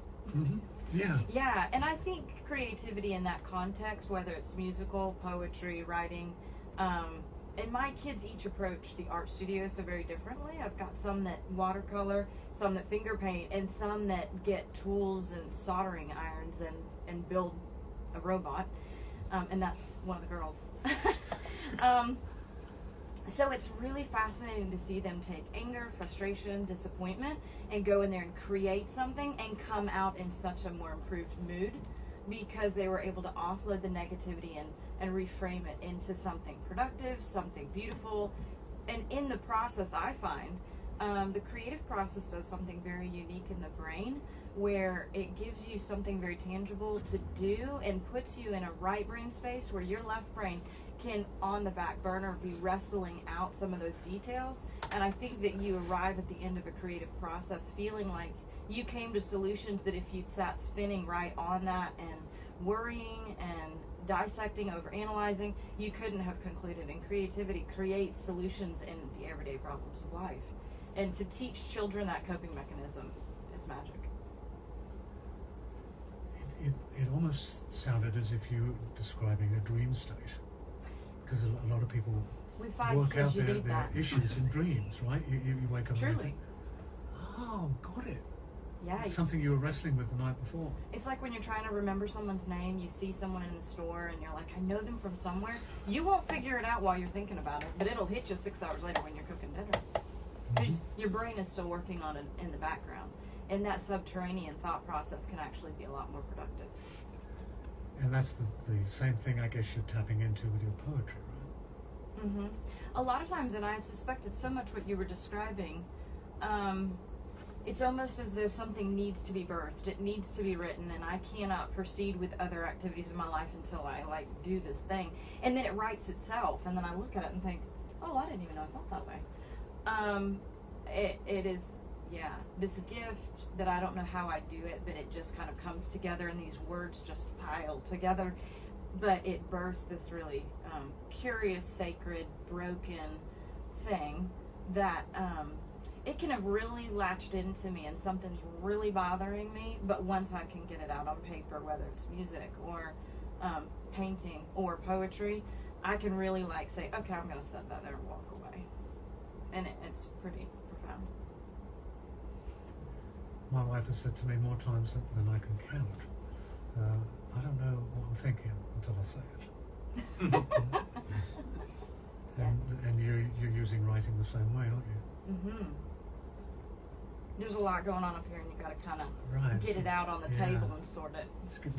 Yeah. Yeah, and I think creativity in that context, whether it's musical, poetry, writing, and my kids each approach the art studio so very differently. I've got some that watercolor, some that finger paint, and some that get tools and soldering irons and build a robot. And that's one of the girls. So it's really fascinating to see them take anger, frustration, disappointment, and go in there and create something and come out in such a more improved mood, because they were able to offload the negativity and reframe it into something productive, something beautiful. And in the process, I find the creative process does something very unique in the brain, where it gives you something very tangible to do and puts you in a right brain space where your left brain can, on the back burner, be wrestling out some of those details. And I think that you arrive at the end of a creative process feeling like you came to solutions that if you'd sat spinning right on that and worrying and dissecting, over analyzing, you couldn't have concluded. And creativity creates solutions in the everyday problems of life. And to teach children that coping mechanism is magic. It almost sounded as if you were describing a dream state, because a lot of people With 5 work kids, out you their need that. issues in dreams, right? You wake up and you Truly. think, oh, got it. Yeah. It's something you were wrestling with the night before. It's like when you're trying to remember someone's name, you see someone in the store and you're like, I know them from somewhere. You won't figure it out while you're thinking about it, but it'll hit you 6 hours later when you're cooking dinner. Because your brain is still working on it in the background. And that subterranean thought process can actually be a lot more productive. And that's the same thing, I guess, you're tapping into with your poetry, right? A lot of times, and I suspect it's so much what you were describing, it's almost as though something needs to be birthed. It needs to be written, and I cannot proceed with other activities in my life until I do this thing. And then it writes itself, and then I look at it and think, oh, I didn't even know I felt that way. It is, yeah, this gift that I don't know how I do it, but it just kind of comes together, and these words just pile together. But it births this really curious, sacred, broken thing that it can have really latched into me, and something's really bothering me, but once I can get it out on paper, whether it's music or painting or poetry, I can really say, okay, I'm going to set that there and walk away. And it's pretty profound. My wife has said to me more times than I can count, I don't know what I'm thinking until I say it. And you're using writing the same way, aren't you? There's a lot going on up here, and you got to kind of Right. get it out on the table and sort it. It's good.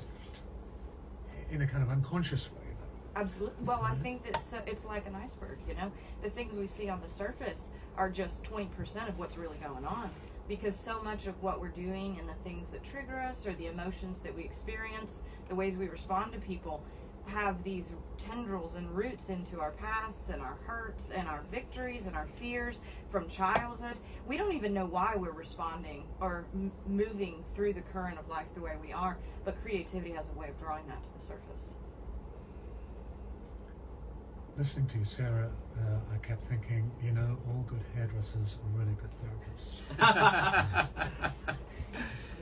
in a kind of unconscious way, though. Absolutely. Well, I think that it's like an iceberg, you know? The things we see on the surface are just 20% of what's really going on. Because so much of what we're doing and the things that trigger us or the emotions that we experience, the ways we respond to people, have these tendrils and roots into our pasts and our hurts and our victories and our fears from childhood. We don't even know why we're responding or moving through the current of life the way we are, but creativity has a way of drawing that to the surface. Listening to you, Sarah, I kept thinking, you know, all good hairdressers are really good therapists.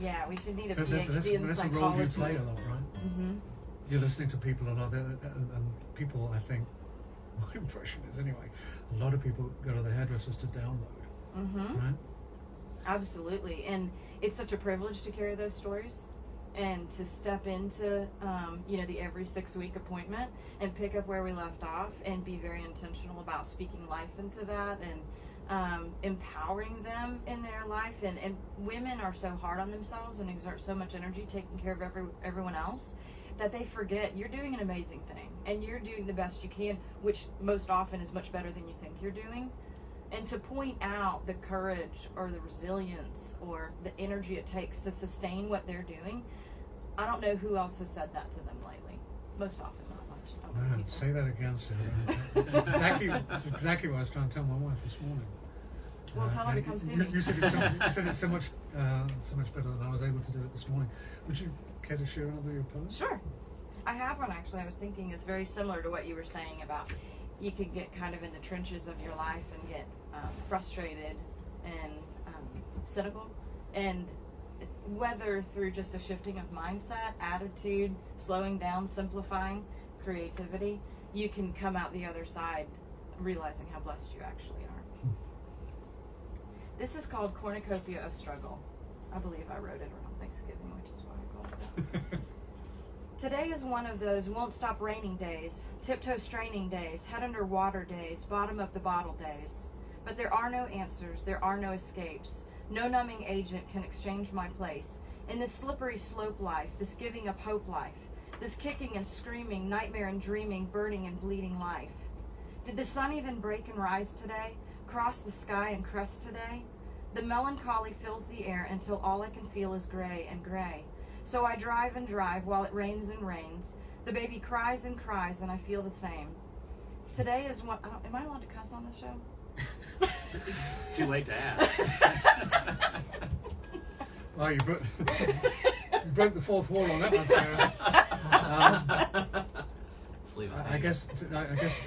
Yeah, we should need a But PhD in that's a psychology. role you play a lot, right? Mm-hmm. You're listening to people a lot, and people, I think, my impression is anyway, a lot of people go to the hairdressers to download, Mm-hmm. right? Absolutely. And it's such a privilege to carry those stories and to step into, the every 6-week appointment and pick up where we left off and be very intentional about speaking life into that and empowering them in their life. And women are so hard on themselves and exert so much energy taking care of everyone else that they forget you're doing an amazing thing and you're doing the best you can, which most often is much better than you think you're doing. And to point out the courage or the resilience or the energy it takes to sustain what they're doing, I don't know who else has said that to them lately. Most often, not much. Man, say that again, Sarah. It's exactly what I was trying to tell my wife this morning. Well, tell her to come see me. You said it so much better than I was able to do it this morning. Would you care to share another of your poems? Sure. I have one, actually. I was thinking it's very similar to what you were saying about you could get kind of in the trenches of your life and get frustrated and cynical. And whether through just a shifting of mindset, attitude, slowing down, simplifying, creativity, you can come out the other side realizing how blessed you actually are. This is called Cornucopia of Struggle. I believe I wrote it around Thanksgiving, which is why I called it that. Today is one of those won't stop raining days, tiptoe straining days, head under water days, bottom of the bottle days. But there are no answers, there are no escapes. No numbing agent can exchange my place in this slippery slope life, this giving up hope life, this kicking and screaming, nightmare and dreaming, burning and bleeding life. Did the sun even break and rise today, cross the sky and crest today? The melancholy fills the air until all I can feel is gray and gray. So I drive and drive while it rains and rains. The baby cries and cries and I feel the same. Today is one, am I allowed to cuss on this show? It's too late to ask. Well, you broke the fourth wall on that one, Sarah. I guess to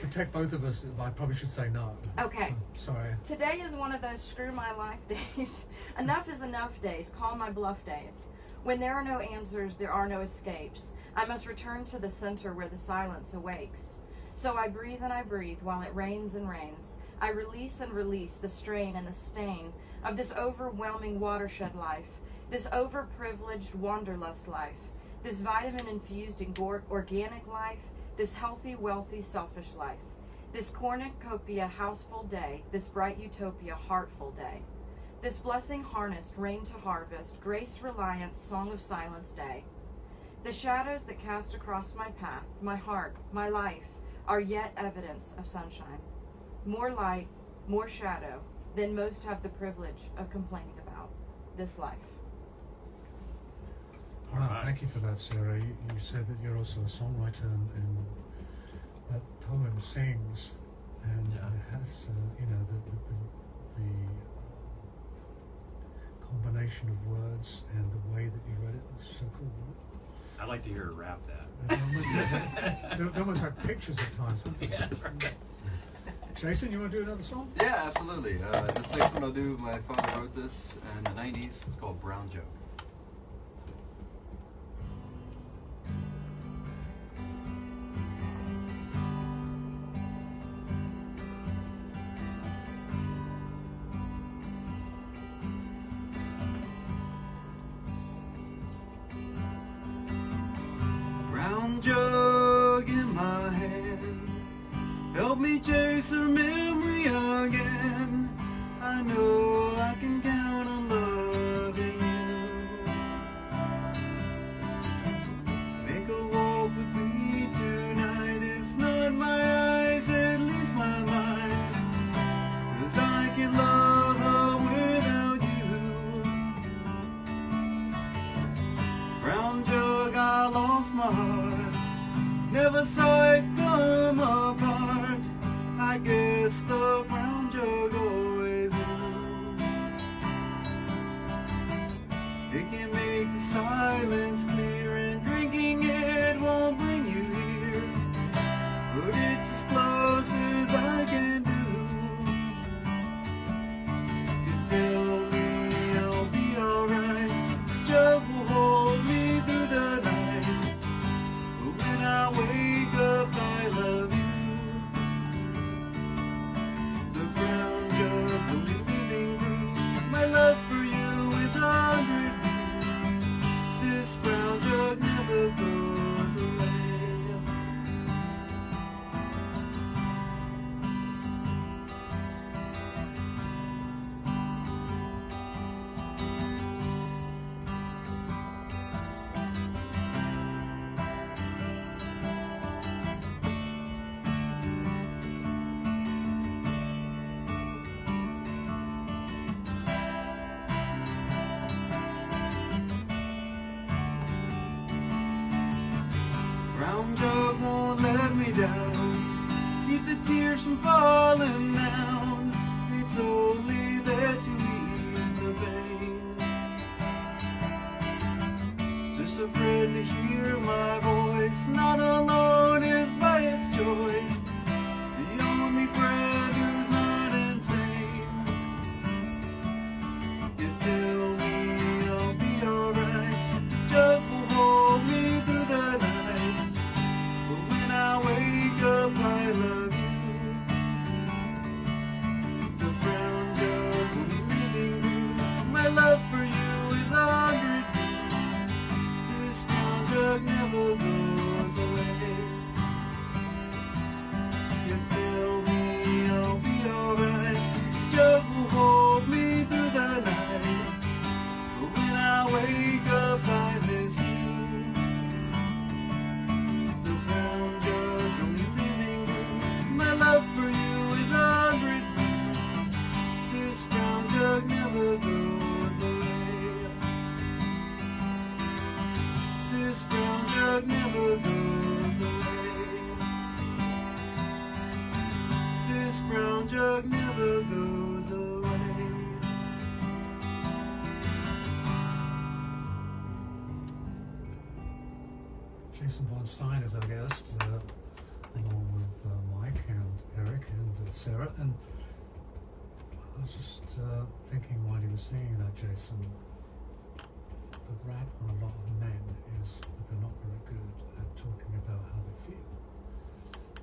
protect both of us, I probably should say no. Okay. So, sorry. Today is one of those screw my life days. Enough is enough days. Call my bluff days. When there are no answers, there are no escapes. I must return to the center where the silence awakes. So I breathe and I breathe while it rains and rains. I release and release the strain and the stain of this overwhelming watershed life, this overprivileged wanderlust life, this vitamin-infused organic life, this healthy, wealthy, selfish life, this cornucopia houseful day, this bright utopia heartful day, this blessing harnessed, rain to harvest, grace reliant, song of silence day. The shadows that cast across my path, my heart, my life, are yet evidence of sunshine. More light, more shadow than most have the privilege of complaining about this life. Wow, thank you for that, Sarah. You said that you're also a songwriter, and that poem sings, and it has, the combination of words and the way that you read it was so cool. I'd like to hear her rap that. They're almost like pictures at times. Yeah, that's right. Jason, you want to do another song? Yeah, absolutely. This next one I'll do, my father wrote this in the 90s. It's called Brown Joke. Brown jug in my hand, help me chase her memory again. I know I can count on loving you. Make her walk with me my heart. Never saw it come apart. I guess the brown jug always knew. It can make the silence clear, and drinking it won't bring you here. But it's as close as I can do. You tell me I'll be alright. This jug will hold me through the night. But when I wake up, I love you. The brown jug's only living proof. My love for you is 100 proof. This brown jug never goes away. Brown jug won't let me down. Keep the tears from falling down. It's only there to ease the pain. Just a friend to hear my voice. Not alone is by its choice. The only friend who's not insane. You tell me I'll be alright. This jug will hold me through the night. But when I wake up, I love you. The brown jug will be living proof. My love for you is 100 proof. This brown jug never goes away. You tell me I'll be alright. This jug will hold me through the night. But when I wake up, I miss you. The brown jug's only living proof. My love for you is 100 proof. This brown jug never goes away. This brown jug never goes away. This brown jug never goes away. Jason Von Stein is our guest, along with Mike and Erik and Sarah. And I was just thinking while you were singing that, Jason, the rap on a lot of men is that they're not very good at talking about how they feel.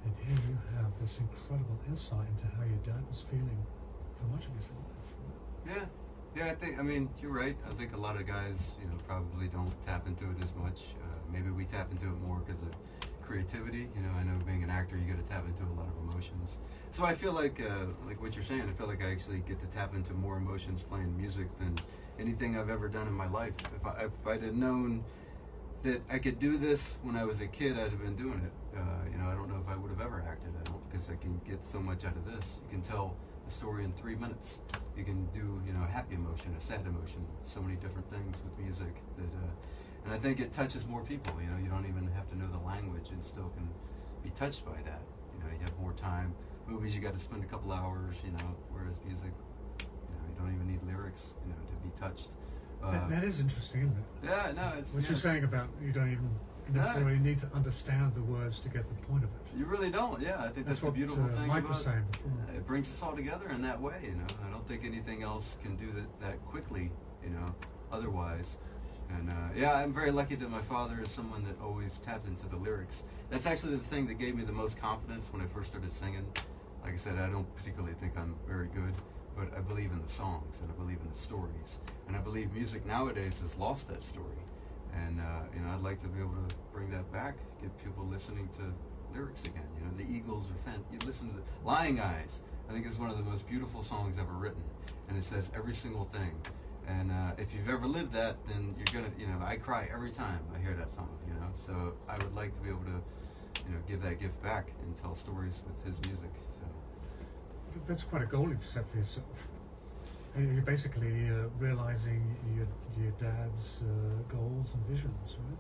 And here you have this incredible insight into how your dad was feeling for much of his life. Yeah, I mean, you're right. I think a lot of guys, probably don't tap into it as much. Maybe we tap into it more because of creativity. I know being an actor, you got to tap into a lot of emotions. So I feel like what you're saying, I feel like I actually get to tap into more emotions playing music than anything I've ever done in my life. If I'd have known that I could do this when I was a kid, I'd have been doing it. I don't know if I would have ever acted. I don't, because I can get so much out of this. You can tell a story in 3 minutes. You can do, a happy emotion, a sad emotion, so many different things with music that, and I think it touches more people. You don't even have to know the language and still can be touched by that. You have more time. Movies, you got to spend a couple hours. Whereas music, you don't even need lyrics, to be touched. That is interesting, isn't it? Yeah, no, it's what you're saying about you don't even necessarily need to understand the words to get the point of it. You really don't. Yeah, I think that's the what beautiful thing Mike about was saying before. It brings us all together in that way. I don't think anything else can do that quickly. Otherwise. And I'm very lucky that my father is someone that always tapped into the lyrics. That's actually the thing that gave me the most confidence when I first started singing. Like I said, I don't particularly think I'm very good, but I believe in the songs and I believe in the stories. And I believe music nowadays has lost that story. And I'd like to be able to bring that back, get people listening to lyrics again. The Eagles are you listen to Lying Eyes. I think it's one of the most beautiful songs ever written, and it says every single thing. And if you've ever lived that, then you're gonna, I cry every time I hear that song. So I would like to be able to, give that gift back and tell stories with his music. So that's quite a goal you've set for yourself. You're basically realizing your dad's goals and visions, right?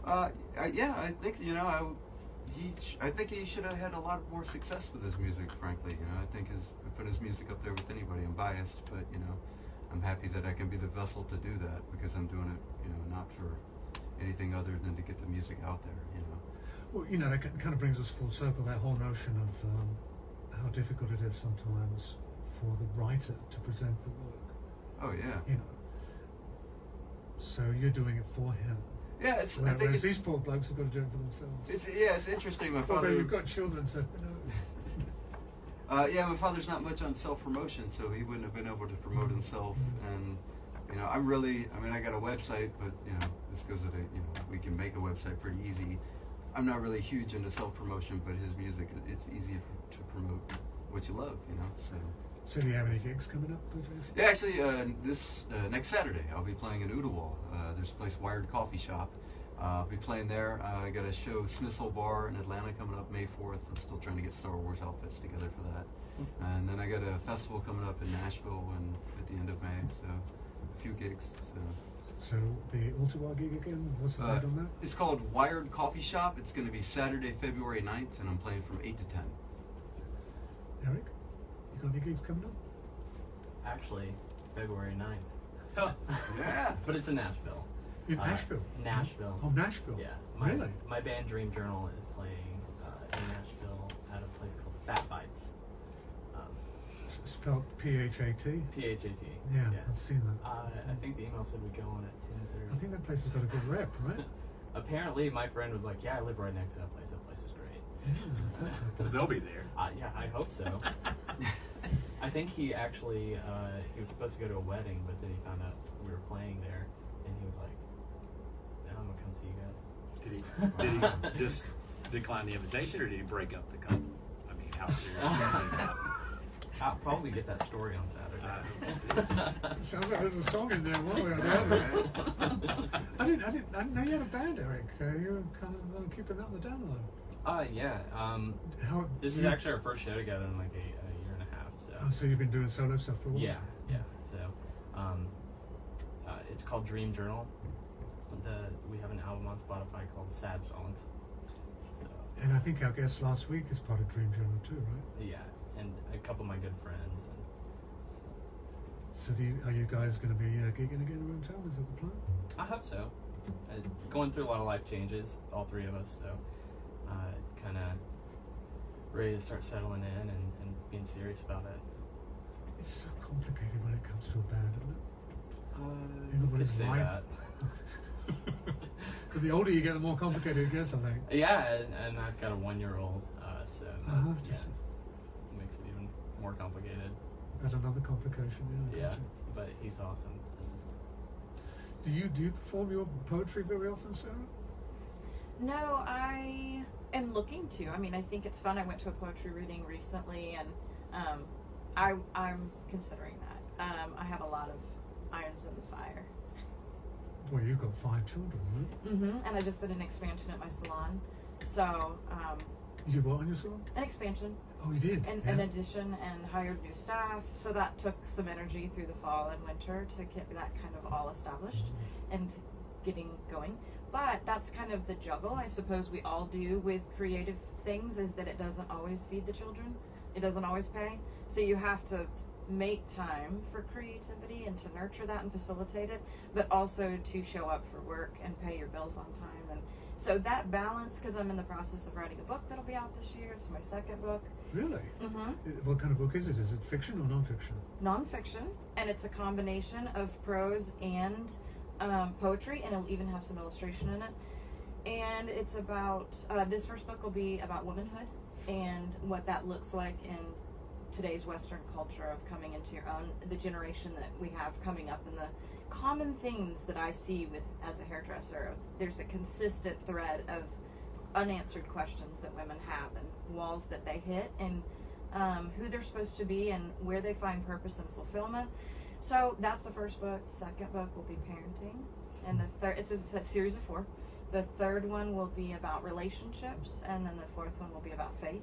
Yeah, I think I think he should have had a lot more success with his music. Frankly, I think I put his music up there with anybody. I'm biased, but I'm happy that I can be the vessel to do that because I'm doing it, not for anything other than to get the music out there. Well, that kind of brings us full circle. That whole notion of how difficult it is sometimes for the writer to present the work. Oh yeah. So you're doing it for him. Yeah, I think whereas these poor blokes have got to do it for themselves. It's interesting. My Although father. you've got children, so who knows? Yeah, my father's not much on self-promotion, so he wouldn't have been able to promote himself. And I'm really, I got a website, but just because of we can make a website pretty easy. I'm not really huge into self-promotion, but his music, it's easy to promote what you love, So do you have any gigs coming up, Jason? Yeah, actually, this next Saturday I'll be playing in Ooltewah. There's a place, Wired Coffee Shop. I'll be playing there. I got a show, Smithsonian Bar in Atlanta, coming up May 4th. I'm still trying to get Star Wars outfits together for that. And then I got a festival coming up in Nashville at the end of May, so a few gigs. So the Ooltewah gig again, what's the date on that? It's called Wired Coffee Shop. It's going to be Saturday, February 9th, and I'm playing from 8 to 10. Eric, you got any gigs coming up? Actually, February 9th. Yeah. But it's in Nashville. In Nashville? Nashville. Oh, Nashville. Yeah. Really? My band Dream Journal is playing in Nashville at a place called Fat Bites. Spelled P-H-A-T? P-H-A-T. Yeah, I've seen that. I think the email said we go on at 10:30. I think that place has got a good rep, right? Apparently, my friend was like, "Yeah, I live right next to that place. That place is great." Yeah, They'll be there. Yeah, I hope so. I think he actually he was supposed to go to a wedding, but then he found out we were playing there, and he was like, "Yeah, I'm gonna come see you guys." Did he just decline the invitation, or did he break up the couple? I mean, how serious is it? I'll probably get that story on Saturday. Sounds like there's a song in there, one way or the other. I didn't know you had a band, Eric. You were kind of keeping that on the down low. Yeah. This is actually our first show together in like a year and a half. So. So you've been doing solo stuff for a while? Yeah. So, it's called Dream Journal. We have an album on Spotify called Sad Songs. So, and I think our guest last week is part of Dream Journal too, right? Yeah, and a couple of my good friends. So are you guys going to be gigging again around town? Is that the plan? I hope so. Going through a lot of life changes, all three of us, so kind of ready to start settling in and being serious about it. It's so complicated when it comes to a band, isn't it? You could say that. But the older you get, the more complicated it gets, I think. Yeah, and I've got a 1-year-old, so yeah, it makes it even more complicated. That's another complication, yeah. But he's awesome. Do you perform your poetry very often, Sarah? No, I am looking to. I mean, I think it's fun. I went to a poetry reading recently, and I'm considering that. I have a lot of irons in the fire. Well, you've got 5 children, right? Mm-hmm. And I just did an expansion at my salon. So, you did what on your salon? An expansion. Oh, you did? An addition, and hired new staff. So that took some energy through the fall and winter to get that kind of all established and getting going. But that's kind of the juggle, I suppose we all do with creative things, is that it doesn't always feed the children. It doesn't always pay. So you have to make time for creativity and to nurture that and facilitate it, but also to show up for work and pay your bills on time. And so that balance, because I'm in the process of writing a book that'll be out this year. It's my second book. Really? Mm-hmm. What kind of book is it? Is it fiction or non-fiction? Non-fiction, and it's a combination of prose and poetry, and it'll even have some illustration in it. And it's about, this first book will be about womanhood and what that looks like in today's Western culture of coming into your own, the generation that we have coming up, and the common things that I see with as a hairdresser. There's a consistent thread of unanswered questions that women have, and walls that they hit, and who they're supposed to be, and where they find purpose and fulfillment. So that's the first book. The second book will be parenting, and the third, it's a series of 4. The third one will be about relationships, and then the fourth one will be about faith.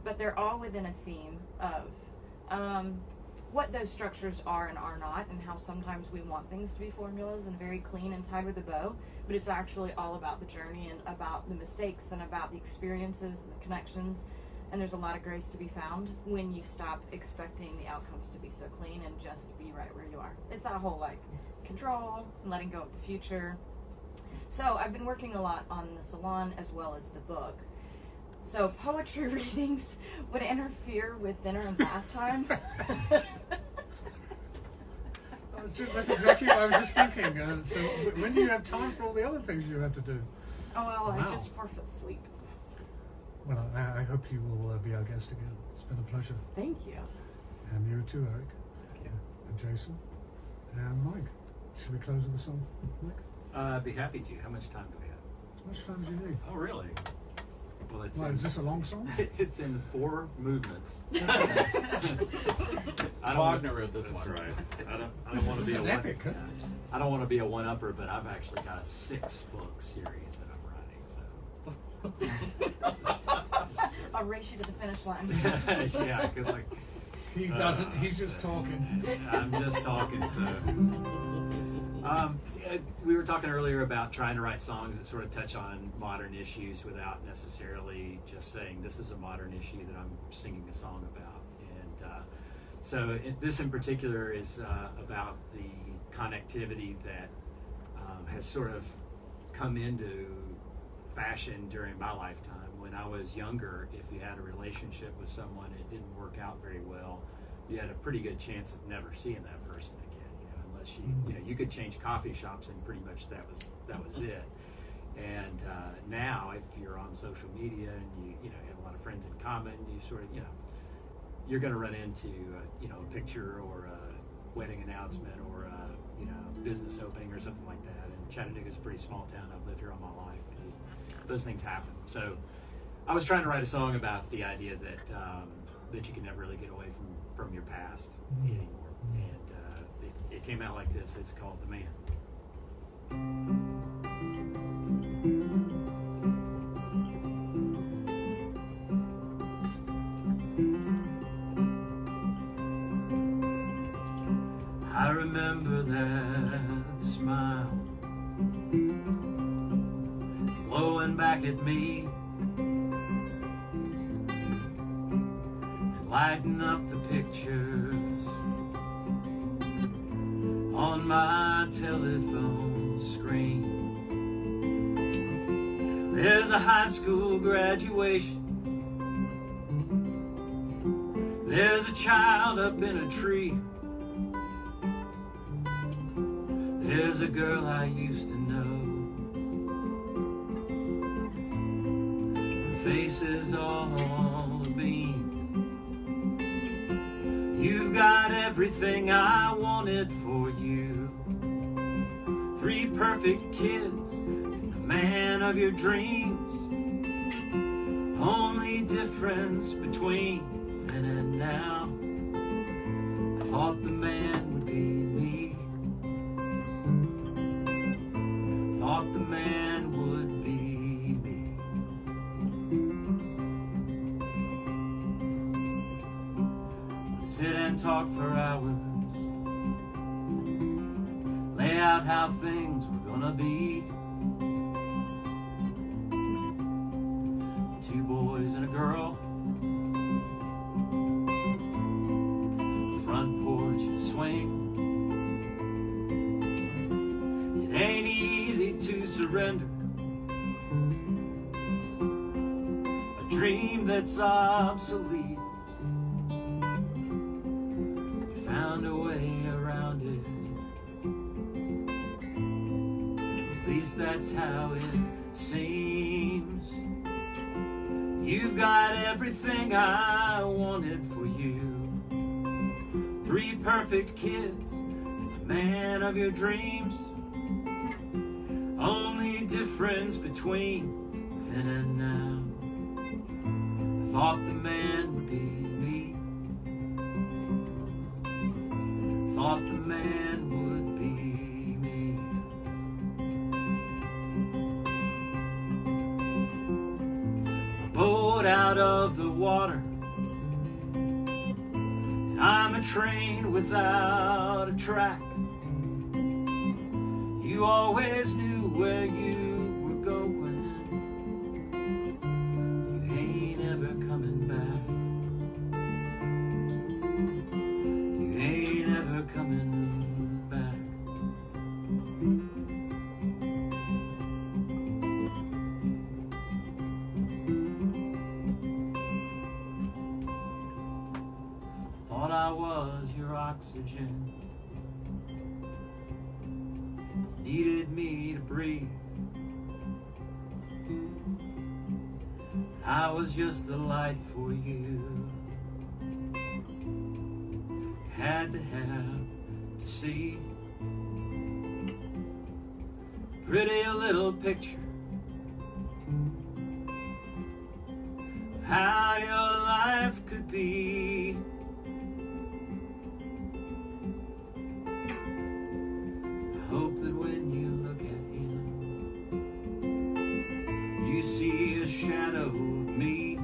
But they're all within a theme of what those structures are and are not, and how sometimes we want things to be formulas and very clean and tied with a bow, but it's actually all about the journey and about the mistakes and about the experiences and the connections. And there's a lot of grace to be found when you stop expecting the outcomes to be so clean and just be right where you are. It's that whole like control and letting go of the future. So I've been working a lot on the salon as well as the book. So poetry readings would interfere with dinner and bath time. That's exactly what I was just thinking. So when do you have time for all the other things you have to do? Oh, well, Wow. I just forfeit sleep. Well, I hope you will be our guest again. It's been a pleasure. Thank you. And you too, Erik. Thank you. And Jason. And Mike. Should we close with a song, Mike? I'd be happy to. How much time do we have? As much time as you need. Oh, really? Well, it's Why, is this a long song? It's in 4 movements. Wagner wrote this That's one. right. I don't want to be It's a an one. epic, huh? I don't want to be a one-upper, but I've actually got a 6-book series that I'm writing. I'll race you to the finish line. So yeah, good luck. He doesn't. He's just talking. I'm just talking. So we were talking earlier about trying to write songs that sort of touch on modern issues without necessarily just saying this is a modern issue that I'm singing a song about. And this in particular is about the connectivity that has sort of come into fashion during my lifetime. When I was younger, if you had a relationship with someone, it didn't work out very well, you had a pretty good chance of never seeing that person again, unless you could change coffee shops and pretty much that was it. And now, if you're on social media and you have a lot of friends in common, you sort of you're going to run into a picture or a wedding announcement or a business opening or something like that. And Chattanooga's a pretty small town. I've lived here all my life. And those things happen. So I was trying to write a song about the idea that that you can never really get away from your past anymore. And it came out like this. It's called The Man. I remember that smile blowing back at me, lighting up the pictures on my telephone screen. There's a high school graduation. There's a child up in a tree. There's a girl I used to know. Her face is all a beam. You've got everything I wanted for you. 3 perfect kids, the man of your dreams. Only difference between then and now, I thought the man would be me. Thought the man would be me. We'd sit and talk for hours, lay out how things were gonna be. 2 boys and a girl, front porch and swing. It ain't easy to surrender a dream that's obsolete. We found a way around it. At least that's how it seems. You've got everything I wanted for you. 3 perfect kids, the man of your dreams. Only difference between then and now, I thought the man would be me. Thought the man would be me. A boat out of the water, and I'm a train without a track. You always knew where you were going. You ain't ever coming back. You ain't ever coming back. Thought I was your oxygen, needed me to breathe. I was just the light for you. Had to have to see pretty little picture of how your life could be. Hope that when you look at him, you see a shadow of me.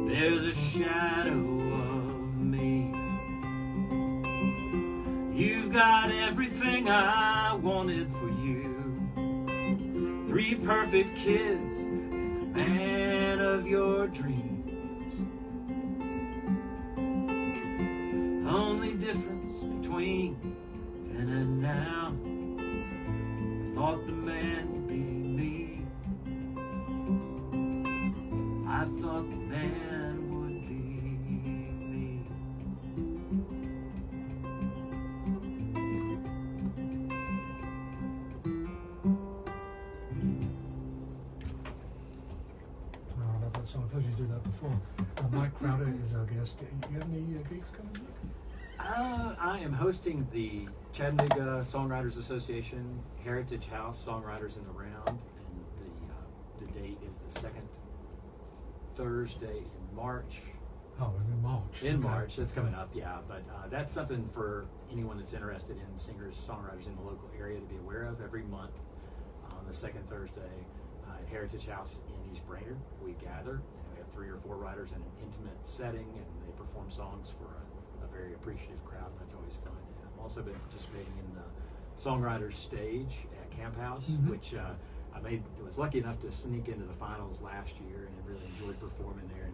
There's a shadow of me. You've got everything I wanted for you. 3 perfect kids and a man of your dreams. Only difference between then and now, I thought the man would be me. I thought the man would be me. Oh, I love that song. I've heard you do that before. Mike Crowder is our guest. You have any gigs coming up? I am hosting the Chattanooga Songwriters Association Heritage House Songwriters in the Round, and the date is the second Thursday in March. Oh, in March. In Okay. March, that's coming up, yeah. But that's something for anyone that's interested in singers, songwriters in the local area to be aware of. Every month on the second Thursday at Heritage House in East Brainerd, we gather. And we have 3 or 4 writers in an intimate setting, and they perform songs for a very appreciative crowd. That's always fun. And I've also been participating in the Songwriters Stage at Camp House, which I was lucky enough to sneak into the finals last year, and really enjoyed performing there. And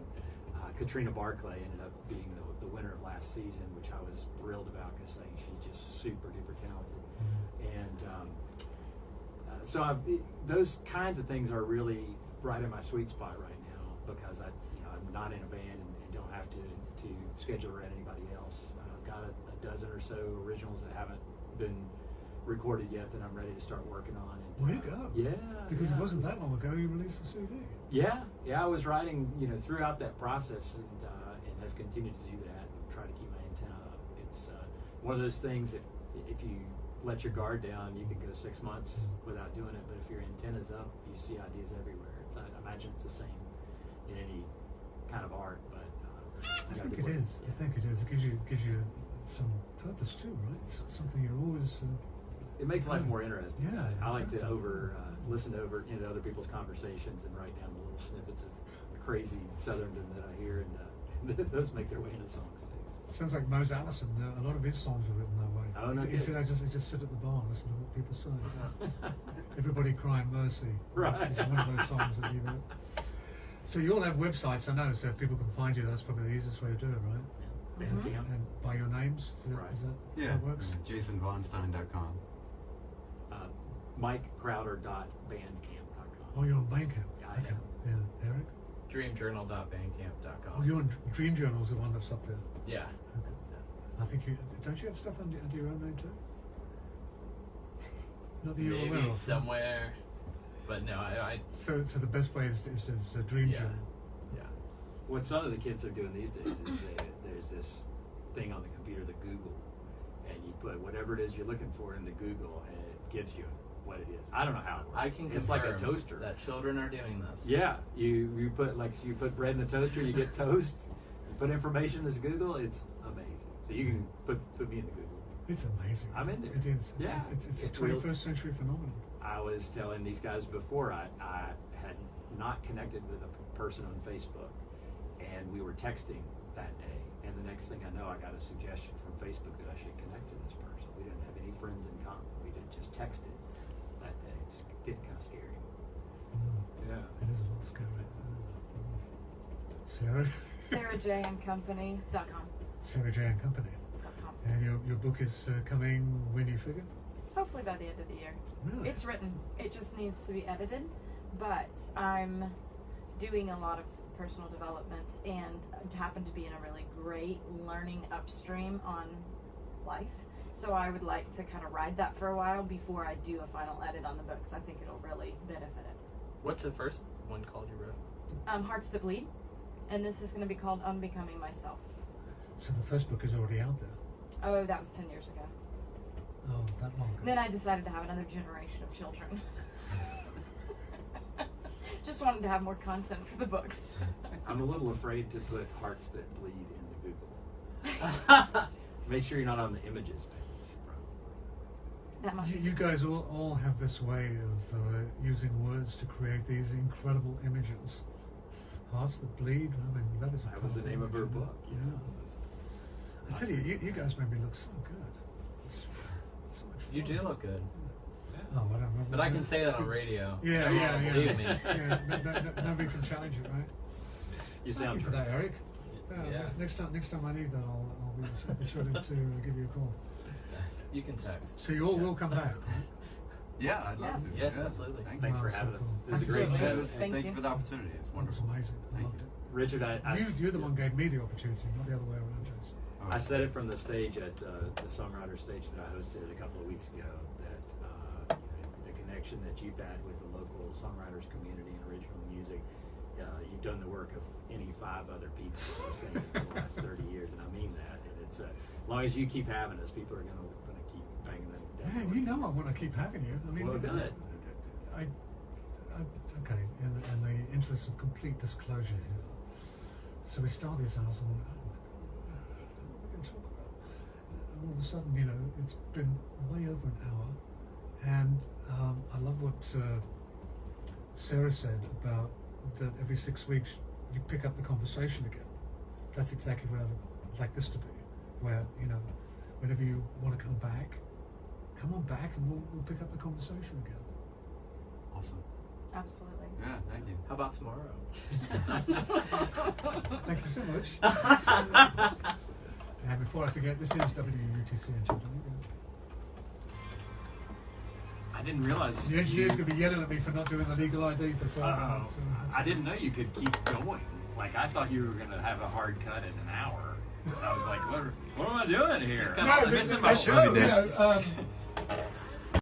Katrina Barclay ended up being the winner of last season, which I was thrilled about because she's just super duper talented. And so those kinds of things are really right in my sweet spot right now, because I'm not in a band and don't have to schedule around anybody else. I've got a dozen or so originals that haven't been recorded yet that I'm ready to start working on. And, Way to go. Yeah. Because yeah. it wasn't that long ago you released the CD. Yeah, I was writing, throughout that process, and have continued to do that and try to keep my antenna up. It's one of those things, if you let your guard down, you can go 6 months without doing it, but if your antenna's up, you see ideas everywhere. I imagine it's the same in any kind of art, but I think it is. I think it is. It gives you some purpose too, right? It's something you're always. It makes life more interesting. Yeah, I like to exactly. listen to other people's conversations and write down the little snippets of crazy Southerndom that I hear, and those make their way into songs too. Sounds like Mose Allison. A lot of his songs are written that way. Oh, no He said, kidding. I just sit at the bar and listen to what people say. Everybody crying mercy. Right. It's one of those songs that you wrote. So you all have websites, I know, so if people can find you, that's probably the easiest way to do it, right? Bandcamp. And by your names? Is that, Right. is that Yeah, how it works? JasonVonStein.com. MikeCrowder.bandcamp.com. Oh, you're on Bandcamp. Yeah, I Okay. am. Yeah. Eric? DreamJournal.bandcamp.com. Oh, you're on Dream Journal's the one that's up there. Yeah. Okay. I think don't you have stuff under your own name too? Not that you're aware Maybe of. somewhere, but no, I So the best way is Dream Yeah. Journal. yeah. What some of the kids are doing these days is there's this thing on the computer, the Google, and you put whatever it is you're looking for into Google, and it gives you what it is. I don't know how it works. I can It's like a confirm toaster. that children are doing this. Yeah, you put bread in the toaster, you get toast. You put information in this Google, it's amazing. So you can put me in the Google. It's amazing. I'm in there. It is. Yeah. It's a It will- 21st century phenomenon. I was telling these guys before, I had not connected with a person on Facebook, and we were texting that day. And the next thing I know, I got a suggestion from Facebook that I should connect to this person. We didn't have any friends in common. We did just texted that day. It's getting kind of scary. Yeah. It is a little scary. Sarah? SarahJandCompany.com. Sarah J. and Company. And your book is coming when you figure? Hopefully by the end of the year. Really? It's written. It just needs to be edited. But I'm doing a lot of personal development and happen to be in a really great learning upstream on life. So I would like to kind of ride that for a while before I do a final edit on the book, because I think it'll really benefit it. What's the first one called you wrote? Hearts That Bleed. And this is going to be called Unbecoming Myself. So the first book is already out there. Oh, that was 10 years ago. Oh, that long ago. Then I decided to have another generation of children. Just wanted to have more content for the books. I'm a little afraid to put Hearts That Bleed into Google. Make sure you're not on the images page. That must You guys all have this way of using words to create these incredible images. Hearts That Bleed. I mean, that is a That was the powerful name of her image, isn't it? book. Yeah. I tell you, you guys made me look so good. It's so much fun. You do look good. Oh, I don't remember. But I can say that on radio. Yeah, Everyone yeah, will yeah. believe me. Yeah, nobody can challenge it, right? You Thank sound you for that, Eric. Yeah. Next time I need that, I'll be sure to give you a call. You can text. So you all will come back. Yeah, I'd love to. Yes, Yeah. absolutely. Thank Thanks you. for Wow, having so us. cool. This is a Thank great you so show. much. Thank Thank you. you for the opportunity. It's That was wonderful. amazing. I Thank loved you. it. Richard, You're the one gave me the opportunity, not the other way around, Jason. I said it from the stage at the songwriter stage that I hosted a couple of weeks ago, that the connection that you've had with the local songwriters community and original music, you've done the work of any 5 other people in the scene for the last 30 years, and I mean that. And it's as long as you keep having us, people are going to keep banging that down. Man, you know I want to keep having you. I mean, Well, good. Okay, in the interest of complete disclosure here. So we start this house and what are we going to talk about? And all of a sudden, it's been way over an hour, and I love what Sarah said about that every 6 weeks you pick up the conversation again. That's exactly what I would like this to be, where, whenever you want to come on back and we'll pick up the conversation again. Awesome. Absolutely. Yeah, thank you. How about tomorrow? Thank you so much. And before I forget, this is WUTC in Chattanooga. I didn't realize. The engineer's going to be yelling at me for not doing the legal ID for so long. I didn't know you could keep going. Like, I thought you were going to have a hard cut in an hour. And I was like, what am I doing here? He's kinda I'm missing my show.